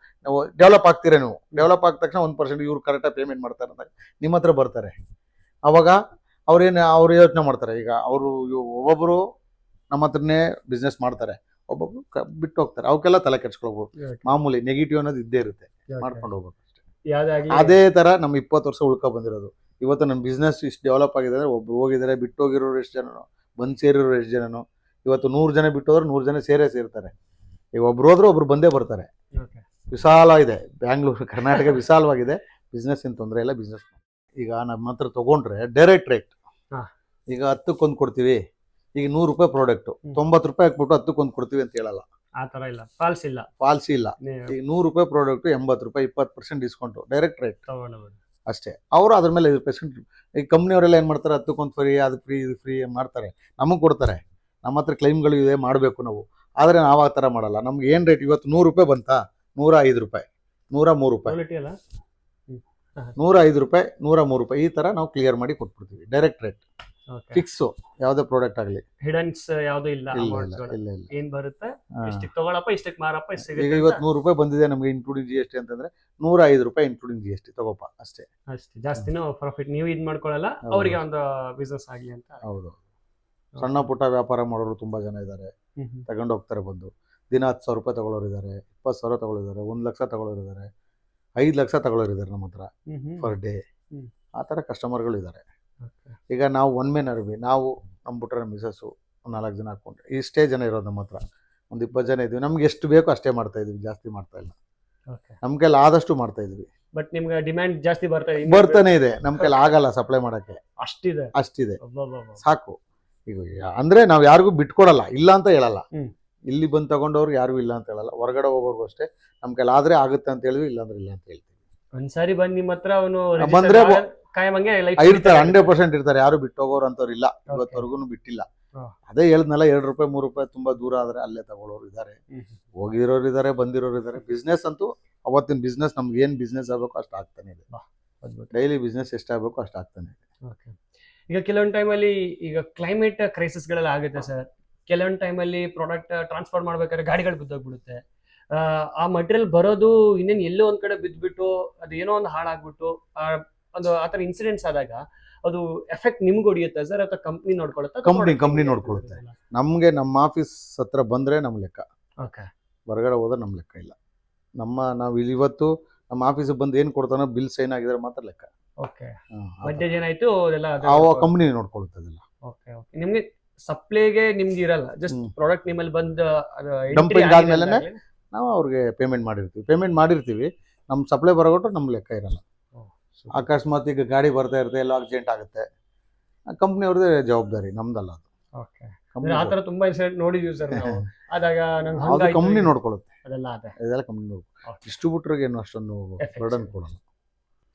ನಾವು ಡೆವಲಪ್ ಆಗ್ತೀರಾ, ನೀವು ಡೆವಲಪ್ ಆದ ತಕ್ಷಣ 1% ಇವ್ರು ಕರೆಕ್ಟಾಗಿ ಪೇಮೆಂಟ್ ಮಾಡ್ತಾರೆ ಅಂದಾಗ ನಿಮ್ಮ ಹತ್ರ ಬರ್ತಾರೆ. ಅವಾಗ ಅವ್ರು ಯೋಚನೆ ಮಾಡ್ತಾರೆ. ಈಗ ಒಬ್ಬೊಬ್ಬರು ನಮ್ಮ ಹತ್ರನೇ ಬಿಸ್ನೆಸ್ ಮಾಡ್ತಾರೆ, ಒಬ್ಬೊಬ್ರು ಬಿಟ್ಟು ಹೋಗ್ತಾರೆ. ಅವಕ್ಕೆಲ್ಲ ತಲೆ ಕೆಡ್ಸ್ಕೊಳ್ಬೋದು. ಮಾಮೂಲಿ ನೆಗೆಟಿವ್ ಅನ್ನೋದು ಇದ್ದೇ ಇರುತ್ತೆ, ಮಾಡ್ಕೊಂಡು ಹೋಗ್ಬೇಕು ಅಷ್ಟೇ. ಅದೇ ತರ ನಮ್ಮ 20 ವರ್ಷ ಉಳ್ಕೊ ಬಂದಿರೋದು. ಇವತ್ತು ನನ್ನ ಬಿಸ್ನೆಸ್ ಇಷ್ಟು ಡೆವಲಪ್ ಆಗಿದೆ ಅಂದ್ರೆ ಒಬ್ರು ಹೋಗಿದ್ದಾರೆ, ಬಿಟ್ಟು ಹೋಗಿರೋರು ಎಷ್ಟು ಜನನೋ, ಬಂದು ಸೇರಿರೋರು ಎಷ್ಟು ಜನನೋ. ಇವತ್ತು 100 ಜನ ಬಿಟ್ಟು ಹೋದ್ರೆ 100 ಜನ ಸೇರ್ತಾರೆ. ಈಗ ಒಬ್ರು ಹೋದ್ರೆ ಒಬ್ರು ಬಂದೇ ಬರ್ತಾರೆ. ವಿಶಾಲ ಇದೆ ಬ್ಯಾಂಗ್ಳೂರು, ಕರ್ನಾಟಕ ವಿಶಾಲವಾಗಿದೆ. ಬಿಸ್ನೆಸ್ ಏನು ತೊಂದರೆ ಇಲ್ಲ. ಬಿಸ್ನೆಸ್ ಈಗ ನಮ್ಮ ಹತ್ರ ತಗೊಂಡ್ರೆ ಡೈರೆಕ್ಟ್ ರೇಟ್. ಈಗ 10ಕ್ಕೆ ಕೊಡ್ತೀವಿ. ಈಗ 100 ರೂಪಾಯಿ ಪ್ರಾಡಕ್ಟ್ 90 ರೂಪಾಯಿ ಹಾಕ್ಬಿಟ್ಟು 10ಕ್ಕೆ ಕೊಡ್ತೀವಿ ಅಂತ ಹೇಳಲ್ಲ. ಆ ಥರ ಇಲ್ಲ, ಫಾಲ್ಸ್ ಇಲ್ಲ. ಈಗ 100 ರೂಪಾಯಿ ಪ್ರಾಡಕ್ಟ್ 80 ರೂಪಾಯಿ 20% ಡಿಸ್ಕೌಂಟು, ಡೈರೆಕ್ಟ್ ರೇಟ್ ಅಷ್ಟೇ. ಅವರು ಅದ್ರ ಮೇಲೆ 5%. ಈ ಕಂಪ್ನಿಯವರೆಲ್ಲ ಏನು ಮಾಡ್ತಾರೆ, 10ಕ್ಕೆ ಫ್ರೀ, ಅದು ಫ್ರೀ, ಇದು ಫ್ರೀ ಮಾಡ್ತಾರೆ, ನಮಗೆ ಕೊಡ್ತಾರೆ. ನಮ್ಮ ಹತ್ರ ಕ್ಲೈಮ್ಗಳು ಇದೆ, ಮಾಡಬೇಕು ನಾವು. ಆದರೆ ನಾವು ಆ ಥರ ಮಾಡಲ್ಲ. ನಮ್ಗೆ ಏನು ರೇಟ್ ಇವತ್ತು 100 ರೂಪಾಯಿ ಬಂತಾ, 105 ರೂಪಾಯಿ, 103 ರೂಪಾಯಿ, ಕ್ವಾಲಿಟಿ ಅಲ್ಲ 105 ರೂಪಾಯಿ, 103 ರೂಪಾಯಿ, ಈ ಥರ ನಾವು ಕ್ಲಿಯರ್ ಮಾಡಿ ಕೊಟ್ಬಿಡ್ತೀವಿ. Direct rate okay. ಫಿಕ್ಸು, ಯಾವುದೇ ಪ್ರಾಡಕ್ಟ್ ಆಗಲಿ. ಹಿಡನ್ಸ್ ಯಾವುದು ಇಲ್ಲ, ಇಲ್ಲ amounts ಗಳು. ಇಲ್ಲ ಇಲ್ಲ. ಏನ್ ಬರುತ್ತೆ ಹಾ. ಇಷ್ಟಕ್ಕೆ ತಗೊಳಪ್ಪ, ಇಷ್ಟಕ್ಕೆ ಮಾರಪ್ಪ, ಇಷ್ಟು ಈಗ ಸಿಗುತ್ತೆ ಇವತ್ತು ಅಂತ 100 ರೂಪಾಯಿ ಬಂದಿದೆ ನಮಗೆ ಇನ್ಕ್ಲೂಡಿಂಗ್ ಜಿ ಎಸ್ ಟಿ ಅಂತಂದ್ರೆ 105 ರೂಪಾಯಿ ಇನ್ಕ್ಲೂಡಿಂಗ್ ಜಿ ಎಸ್ ಟಿ ತಗೋಪ ಅಷ್ಟೇ. ಅಷ್ಟೇ, ಜಾಸ್ತಿನೂ ಪ್ರಾಫಿಟ್ ನೀವು ಇದ್ ಮಾಡ್ಕೊಳ್ಳಲ್ಲ, ಹೌದು. ಅವರಿಗೆ ಒಂದು ಬಿಸ್ನೆಸ್ ಆಗ್ಲಿ ಅಂತ. ಹೌದು. ಸಣ್ಣ ಪುಟ್ಟ ವ್ಯಾಪಾರ ಮಾಡೋರು ತುಂಬಾ ಜನ ಇದ್ದಾರೆ, ತಗೊಂಡು ಹೋಗ್ತಾರೆ ಬಂದು. ದಿನ 10,000 ರೂಪಾಯಿ ತಗೊಳ್ಳೋರು ಇದ್ದಾರೆ, 20,000 ತಗೊಳ್ಳೋರಿದ್ದಾರೆ, 1 ಲಕ್ಷ ತಗೊಳ್ಳೋರು ಇದ್ದಾರೆ, 5 ಲಕ್ಷ ತಗೊಳ್ಳೋರು ಇದ್ದಾರೆ ನಮ್ಮ ಹತ್ರ ಪರ್ ಡೇ. ಹ್ಮ್. ಆ ಥರ ಕಸ್ಟಮರ್ಗಳು ಇದ್ದಾರೆ. Okay. ಈಗ ನಾವು ಒನ್ ಮೇನ್ ಅರ್ಬಿ, ನಾವು ನಮ್ಮ ಬಿಟ್ರೆ ನಮ್ಮ ಮಿಸಸ್ಸು 4 ಜನ ಹಾಕೊಂಡ್ರೆ ಇಷ್ಟೇ ಜನ ಇರೋದು ನಮ್ಮ ಹತ್ರ. ಒಂದು 20 ಜನ ಇದ್ದೀವಿ. ನಮ್ಗೆ ಎಷ್ಟು ಬೇಕೋ ಅಷ್ಟೇ ಮಾಡ್ತಾ ಇದೀವಿ, ಜಾಸ್ತಿ ಮಾಡ್ತಾ ಇಲ್ಲ. Okay. ನಮ್ಮ ಕೈಲಿ ಆದಷ್ಟು ಮಾಡ್ತಾ ಇದೀವಿ. ಬಟ್ ನಿಮ್ಗೆ ಡಿಮ್ಯಾಂಡ್ ಜಾಸ್ತಿ ಬರ್ತಾ ಇದೆ, ಬರ್ತಾನೆ ಇದೆ, ನಮ್ಮ ಕೈಲಿ ಆಗಲ್ಲ ಸಪ್ಲೈ ಮಾಡೋಕ್ಕೆ, ಅಷ್ಟಿದೆ. ಅಷ್ಟಿದೆ, ಅಬ್ಬಬ್ಬಬ್ಬ. ಸಾಕು. ಈಗ ಅಂದ್ರೆ ನಾವು ಯಾರಿಗೂ ಬಿಟ್ಕೊಡಲ್ಲ, ಇಲ್ಲ ಅಂತ ಹೇಳಲ್ಲ. ಹ್ಮ್. ಇಲ್ಲಿ ಬಂದು ತಗೊಂಡವ್ರಿಗೆ ಯಾರಿಗೂ ಇಲ್ಲ ಅಂತ ಹೇಳಲ್ಲ, ಹೊರಗಡೆ ಹೋಗೋರ್ಗೂ ಅಷ್ಟೇ. ನಮ್ಮ ಕೈಲಿ ಆದ್ರೆ ಆಗುತ್ತೆ ಅಂತ ಹೇಳಿದ್ವಿ, ಇಲ್ಲ ಅಂದ್ರೆ ಇಲ್ಲ ಅಂತ ಹೇಳ್ತೀವಿ. ಒಂದ್ಸಾರಿ ಬಂದ್ ನಿಮ್ಮ ಹತ್ರ ಅವನು ಬಂದ್ರೆ ಕಾಯಮಂಗೆ ಇರ್ತಾರೆ, 100% ಇರ್ತಾರೆ. ಯಾರು ಬಿಟ್ಟು ಹೋಗೋರು ಅಂತವ್ರು ಇಲ್ಲ, ಇವತ್ತವರೆಗೂ ಬಿಟ್ಟಿಲ್ಲ. ಅದೇ ಹೇಳಿದ್ನಲ್ಲ, 2 ರೂಪಾಯಿ 3 ರೂಪಾಯಿ ತುಂಬಾ ದೂರ ಆದ್ರೆ ಅಲ್ಲೇ ತಗೊಳ್ಳೋರು ಇದ್ದಾರೆ, ಹೋಗಿರೋರು ಇದ್ದಾರೆ, ಬಂದಿರೋರು ಇದ್ದಾರೆ. ಬಿಸ್ನೆಸ್ ಅಂತೂ ಅವತ್ತಿನ ಬಿಸ್ನೆಸ್, ನಮ್ಗೆ ಏನ್ ಬಿಸ್ನೆಸ್ ಆಗ್ಬೇಕು ಅಷ್ಟು ಆಗ್ತಾನೆ ಇದೆ. ಡೈಲಿ ಬಿಸ್ನೆಸ್ ಎಷ್ಟಾಗಬೇಕು ಅಷ್ಟು ಆಗ್ತಾನೆ ಇದೆ. ಈಗ ಕೆಲವೊಂದು ಟೈಮಲ್ಲಿ ಈಗ ಕ್ಲೈಮೇಟ್ ಕ್ರೈಸಿಸ್ ಗಳೆಲ್ಲ ಆಗುತ್ತೆ ಸರ್. ಕೆಲವೊಂದು ಟೈಮಲ್ಲಿ ಪ್ರಾಡಕ್ಟ್ ಟ್ರಾನ್ಸ್ಪೋರ್ಟ್ ಮಾಡ್ಬೇಕಾದ್ರೆ ಗಾಡಿಗಳು ಬಿದ್ದೋಗ್ಬಿಡುತ್ತೆ. ಆ ಮಟೀರಿಯಲ್ ಬರೋದು ಇನ್ನೇನು ಎಲ್ಲೋ ಒಂದ್ ಕಡೆ ಬಿದ್ದುಬಿಟ್ಟು ಅದು ಏನೋ ಒಂದು ಹಾಳಾಗ್ಬಿಟ್ಟು ಒಂದು ಆತರ ಇನ್ಸಿಡೆಂಟ್ಸ್ ಆದಾಗ ಅದು ಎಫೆಕ್ಟ್ ನಿಮ್ಗೆ ಹೊಡಿಯುತ್ತೆ ಸರ್, ಅಥವಾ ಕಂಪ್ನಿ ನೋಡ್ಕೊಳ್ಳುತ್ತೆ? ಕಂಪ್ನಿ ನೋಡ್ಕೊಳ್ಳುತ್ತೆ. ನಮ್ಗೆ ನಮ್ಮ ಆಫೀಸ್ ಹತ್ರ ಬಂದ್ರೆ ನಮ್ ಲೆಕ್ಕ, ಓಕೆ. ಹೊರಗಡೆ ಹೋದ್ರೆ ನಮ್ ಲೆಕ್ಕ ಇಲ್ಲ. ನಾವು ಇವತ್ತು ನಮ್ಮ ಆಫೀಸಿಗೆ ಬಂದು ಏನ್ ಕೊಡ್ತಾನೋ ಬಿಲ್ ಸೈನ್ ಆಗಿದ್ರೆ ಮಾತ್ರ ಲೆಕ್ಕ. ಓಕೆ. ಮಧ್ಯ ಏನಾಯ್ತು ಅದೆಲ್ಲ ಕಂಪ್ನಿ ನೋಡ್ಕೊಳ್ಳುತ್ತೆ ಅದೆಲ್ಲ. Okay okay. ನಿಮ್ಗೆ ಸಪ್ಲೈಗೆ ನಿಮ್ಗೆ ಇರಲ್ಲ, ಜಸ್ಟ್ ಪ್ರಾಡಕ್ಟ್ ನಿಮ್ಮಲ್ಲಿ ಬಂದು ಡಂಪಿಂಗ್ ಆದ್ಮೇಲೆ ನಾವು ಅವ್ರಿಗೆ ಪೇಮೆಂಟ್ ಮಾಡಿರ್ತೀವಿ. ನಮ್ಮ ಸಪ್ಲೈ ಬರೋಗೊಟ್ಟು ನಮ್ಮ ಲೆಕ್ಕ ಇರಲ್ಲ. ಅಕಸ್ಮಾತ್ ಈಗ ಗಾಡಿ ಬರ್ತಾ ಇರುತ್ತೆ, ಎಲ್ಲ ಅರ್ಜೆಂಟ್ ಆಗುತ್ತೆ, ಕಂಪ್ನಿ ಅವ್ರದ್ದೇ ಜವಾಬ್ದಾರಿ, ನಮ್ದಲ್ಲ ಅದು. ಓಕೆ. ಆತರ ತುಂಬಾ ಇನ್ಸಿಡೆಂಟ್ ನೋಡಿದೀವಿ ಸರ್ ನಾವು. ಆದಾಗ ಕಂಪ್ನಿ ನೋಡ್ಕೊಳ್ಳುತ್ತೆ ಅದೆಲ್ಲ ಅದೇ, ಇದೆಲ್ಲ ಕಂಪ್ನಿ ನೋಡ್ಕೊಳ್ಳುತ್ತೆ. ಡಿಸ್ಟ್ರಿಬ್ಯೂಟರ್ಗೆ ಏನು ಅಷ್ಟೊಂದು ಬರ್ಡನ್ ಕೊಡಲ್ಲ.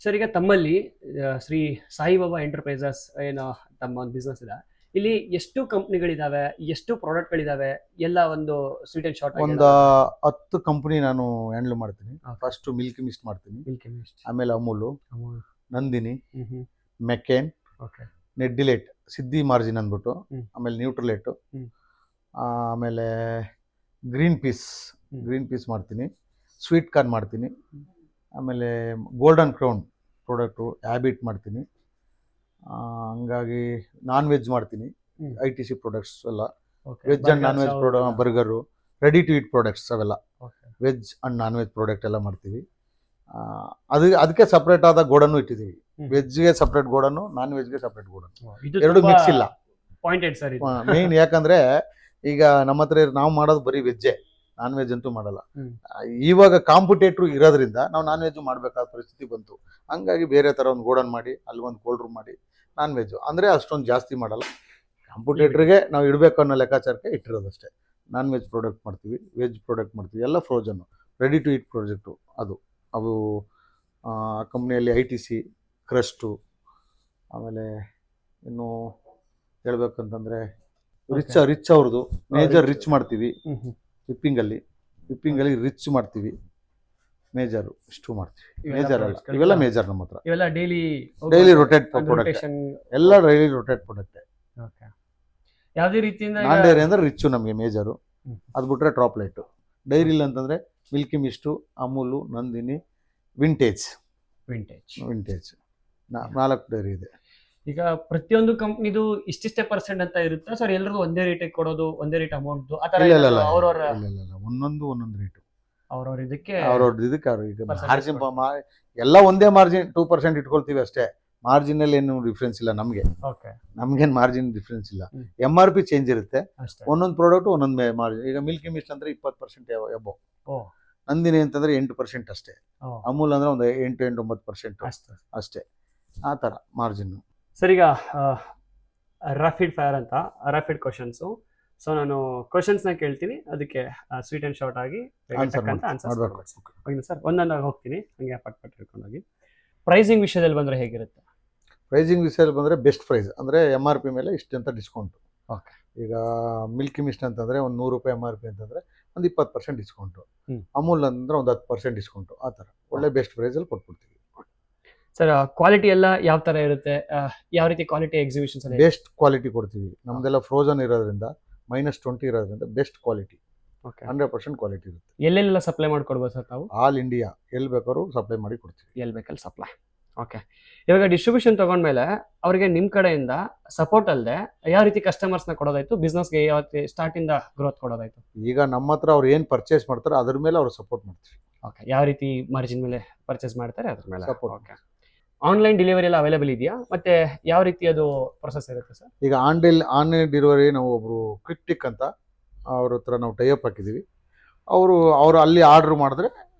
ಸರ್, ಈಗ ತಮ್ಮಲ್ಲಿ ಶ್ರೀ ಸಾಯಿಬಾಬಾ ಎಂಟರ್ಪ್ರೈಸಸ್ ಏನೋ ತಮ್ಮ ಒಂದು ಬಿಸ್ನೆಸ್ ಇದೆ, ಇಲ್ಲಿ ಎಷ್ಟು ಕಂಪ್ನಿಗಳಿದಾವೆ, ಎಷ್ಟು ಪ್ರಾಡಕ್ಟ್ಗಳಿದಾವೆ, ಎಲ್ಲ ಒಂದು ಸ್ವೀಟ್ ಅಂಡ್ ಶಾರ್ಟ್? ಒಂದು 10 ಕಂಪ್ನಿ ನಾನು ಹ್ಯಾಂಡಲ್ ಮಾಡ್ತೀನಿ. ಫಸ್ಟ್ ಮಿಲ್ಕಿ ಮಿಸ್ಟ್ ಮಾಡ್ತೀನಿ, ಆಮೇಲೆ ಅಮೂಲು, ನಂದಿನಿ, ಮೆಕೇನ್, ನೆಡ್ಡಿಲೇಟ್, ಸಿದ್ದಿ ಮಾರ್ಜಿನ್ ಅಂದ್ಬಿಟ್ಟು, ಆಮೇಲೆ ನ್ಯೂಟ್ರಲೇಟು, ಆಮೇಲೆ ಗ್ರೀನ್ ಪೀಸ್ ಮಾಡ್ತೀನಿ, ಸ್ವೀಟ್ ಕಾರ್ನ್ ಮಾಡ್ತೀನಿ, ಆಮೇಲೆ ಗೋಲ್ಡನ್ ಕ್ರೌನ್ ಪ್ರಾಡಕ್ಟು, ಹ್ಯಾಬಿಟ್ ಮಾಡ್ತೀನಿ. ಹಂಗಾಗಿ ನಾನ್ ವೆಜ್ ಮಾಡ್ತೀನಿ, ITC ಪ್ರಾಡಕ್ಟ್ಸ್ ಎಲ್ಲ, veg and non veg product, burger, ready to eat products ಅವೆಲ್ಲ, veg and non veg product ಎಲ್ಲ ಮಾಡ್ತೀವಿ. ಅದಕ್ಕೆ ಸಪ್ರೇಟ್ ಆದ ಗೋಡನ್ನು ಇಟ್ಟಿದ್ದೀವಿ. ವೆಜ್ಗೆ ಸಪ್ರೇಟ್ ಗೋಡನ್ನು, ನಾನ್ ವೆಜ್ಗೆ ಸಪ್ರೇಟ್ ಗೋಡನ್ನು, ಎರಡು ಮಿಕ್ಸ್ ಇಲ್ಲ. ಮೇನ್ ಯಾಕಂದ್ರೆ ಈಗ ನಮ್ಮ ಹತ್ರ ನಾವು ಮಾಡೋದು ಬರೀ ವೆಜ್ಜೇ, ನಾನ್ ವೆಜ್ ಅಂತೂ ಮಾಡಲ್ಲ. ಇವಾಗ ಕಾಂಪಿಟೇಟ್ರು ಇರೋದ್ರಿಂದ ನಾವು ನಾನ್ ವೆಜ್ ಮಾಡ್ಬೇಕಾದ ಪರಿಸ್ಥಿತಿ ಬಂತು. ಹಂಗಾಗಿ ಬೇರೆ ತರ ಒಂದು ಗೋಡನ್ ಮಾಡಿ, ಅಲ್ಲಿ ಒಂದು ಕೋಲ್ಡ್ ರೂಮ್ ಮಾಡಿ ನಾನ್ ವೆಜ್ ಅಂದ್ರೆ ಅಷ್ಟೊಂದು ಜಾಸ್ತಿ ಮಾಡಲ್ಲ. ಕಾಂಪಿಟೇಟ್ರಿಗೆ ನಾವು ಇಡಬೇಕು ಅನ್ನೋ ಲೆಕ್ಕಾಚಾರಕ್ಕೆ ಇಟ್ಟಿರೋದಷ್ಟೇ. ನಾನ್ ವೆಜ್ ಪ್ರಾಡಕ್ಟ್ ಮಾಡ್ತೀವಿ, ವೆಜ್ ಪ್ರಾಡಕ್ಟ್ ಮಾಡ್ತೀವಿ, ಎಲ್ಲ ಫ್ರೋಜನ್ನು, ರೆಡಿ ಟು ಈಟ್ ಪ್ರಾಜೆಕ್ಟು. ಅವು ಕಂಪ್ನಿಯಲ್ಲಿ ITC, ಕ್ರಸ್ಟು, ಆಮೇಲೆ ಇನ್ನು ಹೇಳ್ಬೇಕಂತಂದ್ರೆ ರಿಚ್ ಅವ್ರದ್ದು ಮೇಜರ್ ರಿಚ್ ಮಾಡ್ತೀವಿ. ವಿಪ್ಪಿಂಗಲ್ಲಿ ರಿಚ್ ಮಾಡ್ತೀವಿ, ಮೇಜರು ಇಷ್ಟು ಮಾಡ್ತೀವಿ. ಮೇಜರ್ ಅಲ್ಲ, ಇವೆಲ್ಲ ಮೇಜರ್ ನಮ್ಮ ಹತ್ರ. ಇವೆಲ್ಲ ಡೈಲಿ ರೊಟೇಟ್ ಪ್ರಾಡಕ್ಟ್, ಎಲ್ಲ ಡೈಲಿ ರೊಟೇಟ್ ಪ್ರಾಡಕ್ಟ್. ಯಾವುದೇ ರೀತಿಯಿಂದ ನಾನ್ ಡೈರಿ ಅಂದ್ರೆ ರಿಚ್ಚು ನಮಗೆ ಮೇಜರು, ಅದು ಬಿಟ್ರೆ ಟಾಪ್ಲೈಟು. ಡೈರಿಲಿ ಅಂತಂದ್ರೆ Milky mist, Amul, Nandini, vintage 4 dairy ಇದೆ. ಈಗ ಪ್ರತಿಯೊಂದು ಕಂಪ್ನಿದು ಇಷ್ಟಿಷ್ಟೇ ಪರ್ಸೆಂಟ್ ಅಂತ ಇರುತ್ತೆ ಸರ್? ಎಲ್ಲರಿಗೂ ಒಂದೇ ರೇಟ್ ಕೊಡೋದು, ಒಂದೇ ರೇಟ್ ಅಮೌಂಟ್ ಆತರ? ಅವ್ರವ್ರ ಒಂದೊಂದು ರೇಟು, ಅವ್ರವ್ರ ಇದಕ್ಕೆ ಮಾರ್ಜಿನ್ ಎಲ್ಲ ಒಂದೇ ಮಾರ್ಜಿನ್ 2% ಇಟ್ಕೊಳ್ತೀವಿ ಅಷ್ಟೇ. ಮಾರ್ಜಿನ್ ಅಲ್ಲಿ ಏನು ಡಿಫ್ರೆನ್ಸ್ ಇಲ್ಲ ನಮ್ಗೆ. ನಮ್ಗೇನು ಮಾರ್ಜಿನ್ ಡಿಫ್ರೆನ್ಸ್ ಇಲ್ಲ. MRP ಚೇಂಜ್ ಇರುತ್ತೆ, ಒಂದೊಂದು ಪ್ರಾಡಕ್ಟ್ ಒಂದೊಂದು ಮಾರ್ಜಿನ್. ಈಗ ಮಿಲ್ಕಿ ಮಿಸ್ಟ್ ಅಂದ್ರೆ 20% ಎಬೋ, ನಂದಿನಿ ಅಂತಂದ್ರೆ 8% ಅಷ್ಟೇ, ಅಮೂಲ್ ಅಂದ್ರೆ ಒಂದು 8-9% ಅಷ್ಟೇ. ಆ ತರ ಮಾರ್ಜಿನ್. ಸರ್, ಈಗ ರಾಪಿಡ್ ಫೈರ್ ಅಂತ ರಾಪಿಡ್ ಕ್ವಶನ್ಸು. ಸೊ ನಾನು ಕ್ವಶನ್ಸ್ನ ಕೇಳ್ತೀನಿ, ಅದಕ್ಕೆ ಸ್ವೀಟ್ ಆ್ಯಂಡ್ ಶಾರ್ಟ್ ಆಗಿ ಆನ್ಸರ್ ಓಕೆ ಸರ್? ಒಂದೊಂದಾಗಿ ಹೋಗ್ತೀನಿ, ಹಂಗೆ ಪಟ್ ಹೇಳ್ಕೊಂಡೋಗಿ. ಪ್ರೈಸಿಂಗ್ ವಿಷಯದಲ್ಲಿ ಬಂದರೆ ಹೇಗಿರುತ್ತೆ? ಪ್ರೈಸಿಂಗ್ ವಿಷಯದಲ್ಲಿ ಬಂದರೆ ಬೆಸ್ಟ್ ಪ್ರೈಸ್ ಅಂದರೆ MRP ಮೇಲೆ ಇಷ್ಟು ಅಂತ ಡಿಸ್ಕೌಂಟ್. Okay. ಈಗ ಮಿಲ್ಕಿ ಮಿಸ್ಟ್ ಅಂತಂದರೆ ಒಂದು 100 ರೂಪಾಯಿ MRP ಅಂತಂದರೆ ಒಂದು 20% ಡಿಸ್ಕೌಂಟು, ಅಮೂಲ್ ಅಂದರೆ ಒಂದು 10% ಡಿಸ್ಕೌಂಟು, ಆ ಥರ ಒಳ್ಳೆ ಬೆಸ್ಟ್ ಪ್ರೈಸಲ್ಲಿ ಕೊಟ್ಬಿಡ್ತೀವಿ. ಸರ್ ಕ್ವಾಲಿಟಿ ಎಲ್ಲ ಯಾವ ಥರ ಇರುತ್ತೆ, ಯಾವ ರೀತಿ ಕ್ವಾಲಿಟಿ ಎಕ್ಸಿಬಿಷನ್ಸ್ ಅಲ್ಲಿ? ಬೆಸ್ಟ್ ಕ್ವಾಲಿಟಿ ಕೊಡ್ತೀವಿ. ನಮ್ದೆಲ್ಲ ಫ್ರೋಜನ್ ಇರೋದ್ರಿಂದ -20 ಇರೋದ್ರಿಂದ ಬೆಸ್ಟ್ ಕ್ವಾಲಿಟಿ, 100% ಕ್ವಾಲಿಟಿ ಇರುತ್ತೆ. ಎಲ್ಲೆಲ್ಲ ಸಪ್ಲೈ ಮಾಡ್ಕೊಡ್ಬೋದು ಸರ್ ತಾವು? ಆಲ್ ಇಂಡಿಯಾ ಎಲ್ಲಿ ಬೇಕಾದ್ರೂ ಸಪ್ಲೈ ಮಾಡಿ ಕೊಡ್ತೀವಿ. ಎಲ್ಲಿ ಬೇಕಲ್ಲಿ ಸಪ್ಲೈ. ಓಕೆ, ಇವಾಗ ಡಿಸ್ಟ್ರಿಬ್ಯೂಷನ್ ತಗೊಂಡ್ಮೇಲೆ ಅವರಿಗೆ ನಿಮ್ಮ ಕಡೆಯಿಂದ ಸಪೋರ್ಟ್ ಅಲ್ಲದೆ ಯಾವ ರೀತಿ ಕಸ್ಟಮರ್ಸ್ನ ಕೊಡೋದಾಯ್ತು, ಬಿಸ್ನೆಸ್ಗೆ ಯಾವ ರೀತಿ ಸ್ಟಾರ್ಟಿಂದ ಗ್ರೋತ್ ಕೊಡೋದಾಯ್ತು? ಈಗ ನಮ್ಮ ಹತ್ರ ಅವ್ರು ಏನು ಪರ್ಚೇಸ್ ಮಾಡ್ತಾರೆ ಅದ್ರ ಮೇಲೆ ಅವ್ರು ಸಪೋರ್ಟ್ ಮಾಡ್ತೀವಿ. ಓಕೆ, ಯಾವ ರೀತಿ ಮಾರ್ಜಿನ್ ಮೇಲೆ ಪರ್ಚೇಸ್ ಮಾಡ್ತಾರೆ ಅದ್ರ ಮೇಲೆ ಸಪೋರ್ಟ್. ಓಕೆ, ಆನ್ಲೈನ್ ಡೆಲಿವರಿ ಎಲ್ಲ ಅವೈಲೇಬಲ್ ಇದೆಯಾ? ಮತ್ತೆ ಯಾವ ರೀತಿ ಅದು ಪ್ರೊಸೆಸ್ ಇರುತ್ತೆ ಸರ್? ಈಗ ಆನ್ಲೈನ್ ಡೆಲಿವರಿ ನಾವು ಒಬ್ರು ಕ್ವಿಕ್ ಟಿಕ್ ಅಂತ ಅವ್ರ ಹತ್ರ ನಾವು ಟೈಅಪ್ ಹಾಕಿದ್ದೀವಿ. ಅವರು ಅಲ್ಲಿ ಆರ್ಡರ್ ಮಾಡಿದ್ರೆ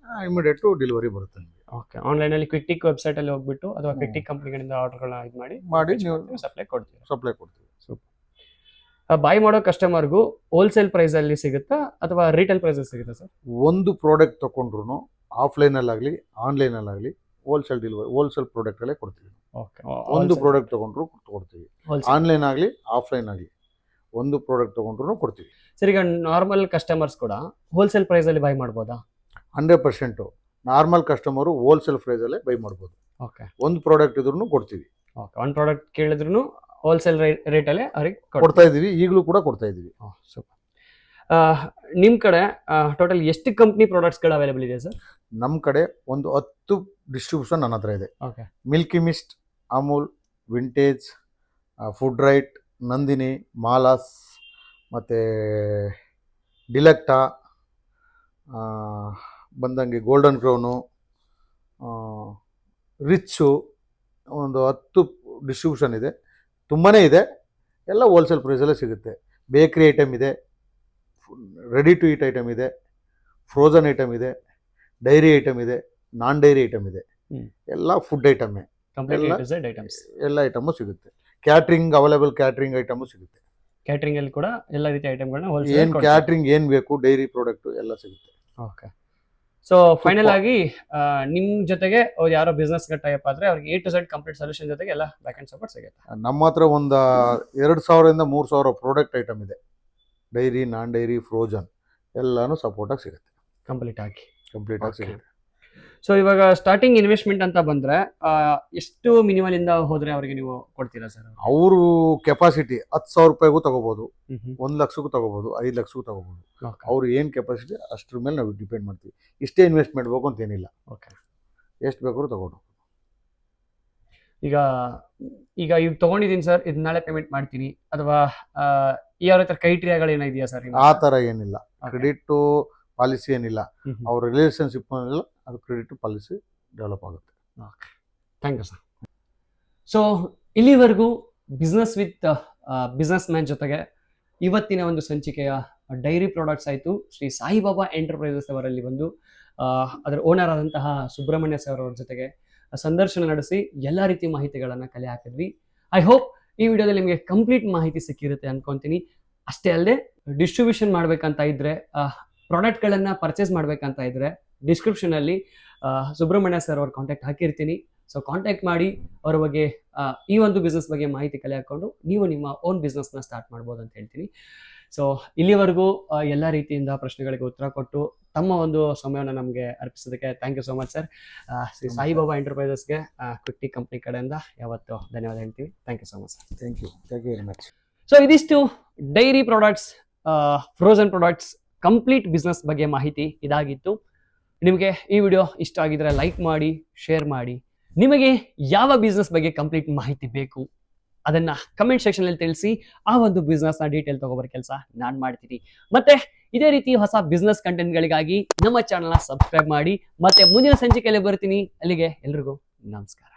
ಇಮಿಡಿಯೇಟು ಡೆಲಿವರಿ ಬರುತ್ತೆ ನಿಮಗೆ. ಓಕೆ, ಆನ್ಲೈನಲ್ಲಿ ಕ್ವಿಕ್ ಟಿಕ್ ವೆಬ್ಸೈಟ್ ಅಲ್ಲಿ ಹೋಗ್ಬಿಟ್ಟು ಅಥವಾ ಕ್ವಿಕ್ ಟಿಕ್ ಕಂಪ್ನಿಗಳಿಂದ ಆರ್ಡರ್ಗಳನ್ನ ಇದು ಮಾಡಿ ನೀವು ಸಪ್ಲೈ ಕೊಡ್ತೀವಿ. ಸೂಪರ್. ಬಾಯ್ ಮಾಡೋ ಕಸ್ಟಮರ್ಗೂ ಹೋಲ್ಸೇಲ್ ಪ್ರೈಸ್ ಅಲ್ಲಿ ಸಿಗುತ್ತಾ ಅಥವಾ ರಿಟೇಲ್ ಪ್ರೈಸ್ ಸಿಗುತ್ತಾ ಸರ್? ಒಂದು ಪ್ರಾಡಕ್ಟ್ ತಗೊಂಡ್ರು ಆಫ್ಲೈನಲ್ಲಾಗಲಿ ಆನ್ಲೈನಲ್ಲಾಗಲಿ ಹೋಲ್ಸೇಲ್ ಪ್ರಾಡಕ್ಟ್ಗಳೇ ಕೊಡ್ತೀವಿ. ಓಕೆ, ಒಂದು ಪ್ರಾಡಕ್ಟ್ ತಗೊಂಡ್ರು ಕೊಡ್ತೀವಿ. ಆನ್ಲೈನ್ ಆಗಲಿ ಆಫ್ಲೈನ್ ಆಗಲಿ ಒಂದು ಪ್ರಾಡಕ್ಟ್ ತಗೊಂಡ್ರು ಕೊಡ್ತೀವಿ. ಸರ್, ಈಗ ನಾರ್ಮಲ್ ಕಸ್ಟಮರ್ಸ್ ಕೂಡ ಹೋಲ್ಸೇಲ್ ಪ್ರೈಸ್ ಅಲ್ಲಿ ಬೈ ಮಾಡ್ಬೋದಾ? 100% ನಾರ್ಮಲ್ ಕಸ್ಟಮರು ಹೋಲ್ಸೇಲ್ ಪ್ರೈಸಲ್ಲೇ ಬೈ ಮಾಡ್ಬೋದು. ಓಕೆ, ಒಂದು ಪ್ರಾಡಕ್ಟ್ ಇದ್ರೂ ಕೊಡ್ತೀವಿ. ಓಕೆ, ಒಂದು ಪ್ರಾಡಕ್ಟ್ ಕೇಳಿದ್ರು ಹೋಲ್ಸೇಲ್ ರೇಟಲ್ಲೇ ಅವ್ರಿಗೆ ಕೊಡ್ತಾ ಇದ್ದೀವಿ, ಈಗಲೂ ಕೂಡ ಕೊಡ್ತಾ ಇದ್ದೀವಿ. ಸೂಪರ್. ನಿಮ್ಮ ಕಡೆ ಟೋಟಲ್ ಎಷ್ಟು ಕಂಪ್ನಿ ಪ್ರಾಡಕ್ಟ್ಸ್ಗಳು ಅವೈಲೇಬಲ್ ಇದೆ ಸರ್? ನಮ್ಮ ಕಡೆ ಒಂದು 10 ಡಿಸ್ಟ್ರಿಬ್ಯೂಷನ್ ನನ್ನ ಹತ್ರ ಇದೆ. Okay, Milky Mist, Amul, Vintage, Food Right, Nandini, Mala's, ಮತ್ತು ಡಿಲೆಕ್ಟಾ, ಬಂದಂಗೆ ಗೋಲ್ಡನ್ ಕ್ರೌನು, ರಿಚ್ಚು, ಒಂದು 10 ಡಿಸ್ಟ್ರಿಬ್ಯೂಷನ್ ಇದೆ. ತುಂಬಾ ಇದೆ, ಎಲ್ಲ ಹೋಲ್ಸೇಲ್ ಪ್ರೈಸಲ್ಲೇ ಸಿಗುತ್ತೆ. ಬೇಕ್ರಿ ಐಟಮ್ ಇದೆ, ರೆಡಿ ಟು ಈಟ್ ಐಟಮ್ ಇದೆ, ಫ್ರೋಝನ್ ಐಟಮ್ ಇದೆ, ಡೈರಿ ಐಟಮ್ ಇದೆ, ನಾನ್ ಡೈರಿ ಐಟಮ್ ಇದೆ. ಎಲ್ಲ ಫುಡ್ ಐಟಮೇ, ಎಲ್ಲ ಐಟಮು ಸಿಗುತ್ತೆ. ಕ್ಯಾಟ್ರಿಂಗ್ ಅವೈಲೇಬಲ್ ಕ್ಯಾಟ್ರಿಂಗ್ ಐಟಮು ಸಿಗುತ್ತೆ. ಕ್ಯಾಟ್ರಿಂಗ್ ಅಲ್ಲಿ ಕೂಡ ಎಲ್ಲ ರೀತಿ ಐಟಮ್ಗಳನ್ನ ಏನು ಹೋಲ್ಸೇಲ್ ಕ್ಯಾಟ್ರಿಂಗ್ ಏನು ಬೇಕು ಡೈರಿ ಪ್ರಾಡಕ್ಟ್ ಎಲ್ಲ ಸಿಗುತ್ತೆ. ಓಕೆ, ಸೊ ಫೈನಲ್ ಆಗಿ ನಿಮ್ಮ ಜೊತೆಗೆ ಅವ್ರು ಯಾರೋ ಬಿಸ್ನೆಸ್ ಟೈಪ್ ಆದ್ರೆ ಅವ್ರಿಗೆ A to Z complete solution ಜೊತೆಗೆ ಎಲ್ಲ ಬ್ಯಾಕ್ ಅಂಡ್ ಸಪೋರ್ಟ್ ಸಿಗುತ್ತೆ. ನಮ್ಮ ಹತ್ರ ಒಂದು 2000 ಇಂದ 3000 ಪ್ರಾಡಕ್ಟ್ ಐಟಮ್ ಇದೆ. ಡೈರಿ, ನಾನ್ ಡೈರಿ, ಫ್ರೋಜನ್ ಎಲ್ಲಾನು ಸಪೋರ್ಟಾಗಿ ಸಿಗುತ್ತೆ. ಕಂಪ್ಲೀಟ್ ಆಗಿ ಸಿಗುತ್ತೆ. ಸೊ ಇವಾಗ ಸ್ಟಾರ್ಟಿಂಗ್ ಇನ್ವೆಸ್ಟ್ಮೆಂಟ್ ಅಂತ ಬಂದ್ರೆ ಎಷ್ಟು ಮಿನಿಮಲ್ ಇಂದ ಹೋದ್ರೆ ಅವರಿಗೆ ನೀವು ಕೊಡ್ತೀರಾ ಸರ್? ಅವರು ಕೆಪಾಸಿಟಿ 10,000 ರೂಪಾಯಿಗೂ ತಗೋಬಹುದು, 1 ಲಕ್ಷಕ್ಕೂ ತಗೋಬಹುದು, 5 ಲಕ್ಷಕ್ಕೂ ತಗೋಬಹುದು. ಅವ್ರು ಏನು ಕೆಪಾಸಿಟಿ ಅಷ್ಟ್ರ ಮೇಲೆ ನಾವು ಡಿಪೆಂಡ್ ಮಾಡ್ತೀವಿ. ಇಷ್ಟೇ ಇನ್ವೆಸ್ಟ್ ಮಾಡಬೇಕು ಅಂತ ಏನಿಲ್ಲ. ಓಕೆ, ಎಷ್ಟು ಬೇಕಾದ್ರೂ ತಗೊಂಡು. ಈಗ ತಗೊಂಡಿದ್ದೀನಿ ಸರ್, ಇದು ನಾಳೆ ಪೇಮೆಂಟ್ ಮಾಡ್ತೀನಿ ಅಥವಾ ಯಾವ ರೀತಿ ಕ್ರೈಟೀರಿಯಾಗಳು ಏನಿದೆಯಾ ಸರ್? ಆ ಥರ ಏನಿಲ್ಲ, ಕ್ರೆಡಿಟ್ ಪಾಲಿಸಿ ಏನಿಲ್ಲ. ಅವ್ರ ರಿಲೇಷನ್ಶಿಪ್ ಏನಿಲ್ಲ, ಅದು ಕ್ರೆಡಿಟ್ ಪಾಲಿಸಿ ಡೆವಲಪ್ ಆಗುತ್ತೆ. Okay, thank you sir. So ಇಲ್ಲಿವರೆಗೂ ಬಿಸ್ನೆಸ್ ವಿತ್ ಬಿಸ್ನೆಸ್ ಮ್ಯಾನ್ ಜೊತೆಗೆ ಇವತ್ತಿನ ಒಂದು ಸಂಚಿಕೆಯ ಡೈರಿ ಪ್ರಾಡಕ್ಟ್ಸ್ ಆಯಿತು ಶ್ರೀ ಸಾಯಿಬಾಬಾ ಎಂಟರ್ಪ್ರೈಸಸ್ ಅವರಲ್ಲಿ ಬಂದು ಅದರ ಓನರ್ ಆದಂತಹ ಸುಬ್ರಹ್ಮಣ್ಯ ಸರ್ ಅವ್ರ ಜೊತೆಗೆ ಸಂದರ್ಶನ ನಡೆಸಿ ಎಲ್ಲ ರೀತಿಯ ಮಾಹಿತಿಗಳನ್ನು ಕಲೆ ಹಾಕಿದ್ವಿ. ಐ ಹೋಪ್ ಈ ವಿಡಿಯೋದಲ್ಲಿ ನಿಮಗೆ ಕಂಪ್ಲೀಟ್ ಮಾಹಿತಿ ಸಿಕ್ಕಿರುತ್ತೆ ಅನ್ಕೊಂತೀನಿ. ಅಷ್ಟೇ ಅಲ್ಲದೆ ಡಿಸ್ಟ್ರಿಬ್ಯೂಷನ್ ಮಾಡಬೇಕಂತ ಇದ್ರೆ, ಪ್ರಾಡಕ್ಟ್ಗಳನ್ನು ಪರ್ಚೇಸ್ ಮಾಡಬೇಕಂತ ಇದ್ರೆ ಡಿಸ್ಕ್ರಿಪ್ಷನಲ್ಲಿ ಸುಬ್ರಹ್ಮಣ್ಯ ಸರ್ ಅವ್ರ ಕಾಂಟ್ಯಾಕ್ಟ್ ಹಾಕಿರ್ತೀನಿ. ಸೊ ಕಾಂಟ್ಯಾಕ್ಟ್ ಮಾಡಿ ಅವರ ಬಗ್ಗೆ ಈ ಒಂದು ಬಿಸ್ನೆಸ್ ಬಗ್ಗೆ ಮಾಹಿತಿ ಕಲೆ ಹಾಕ್ಕೊಂಡು ನೀವು ನಿಮ್ಮ ಓನ್ ಬಿಸ್ನೆಸ್ನ ಸ್ಟಾರ್ಟ್ ಮಾಡ್ಬೋದು ಅಂತ ಹೇಳ್ತೀನಿ. ಸೊ ಇಲ್ಲಿವರೆಗೂ ಎಲ್ಲ ರೀತಿಯಿಂದ ಪ್ರಶ್ನೆಗಳಿಗೆ ಉತ್ತರ ಕೊಟ್ಟು ತಮ್ಮ ಒಂದು ಸಮಯವನ್ನು ನಮಗೆ ಅರ್ಪಿಸೋದಕ್ಕೆ thank you so much sir. Shri Saibaba ಎಂಟರ್ಪ್ರೈಸಸ್ಗೆ ಕ್ವಿಕ್ ಟಿಕ್ ಕಂಪ್ನಿ ಕಡೆಯಿಂದ ಯಾವತ್ತು ಧನ್ಯವಾದ ಹೇಳ್ತೀವಿ. Thank you so much sir. Thank you very much. So ಇದಿಷ್ಟು dairy products, frozen products complete business ಬಗ್ಗೆ ಮಾಹಿತಿ ಇದಾಗಿತ್ತು. ನಿಮಗೆ ಈ ವಿಡಿಯೋ ಇಷ್ಟ ಆಗಿದ್ರೆ ಲೈಕ್ ಮಾಡಿ, ಶೇರ್ ಮಾಡಿ. ನಿಮಗೆ ಯಾವ ಬಿಸ್ನೆಸ್ ಬಗ್ಗೆ ಕಂಪ್ಲೀಟ್ ಮಾಹಿತಿ ಬೇಕು ಅದನ್ನ ಕಮೆಂಟ್ ಸೆಕ್ಷನ್ ಅಲ್ಲಿ ತಿಳಿಸಿ. ಆ ಒಂದು ಬಿಸ್ನೆಸ್ ನ ಡೀಟೇಲ್ ತಗೋಬರೋ ಕೆಲಸ ನಾನು ಮಾಡ್ತೀನಿ. ಮತ್ತೆ ಇದೇ ರೀತಿ ಹೊಸ ಬಿಸ್ನೆಸ್ ಕಂಟೆಂಟ್ ಗಳಿಗಾಗಿ ನಮ್ಮ ಚಾನಲ್ ನ ಸಬ್ಸ್ಕ್ರೈಬ್ ಮಾಡಿ. ಮತ್ತೆ ಮುಂದಿನ ಸಂಚಿಕೆಯಲ್ಲಿ ಬರ್ತೀನಿ. ಅಲ್ಲಿಗೆ ಎಲ್ರಿಗೂ ನಮಸ್ಕಾರ.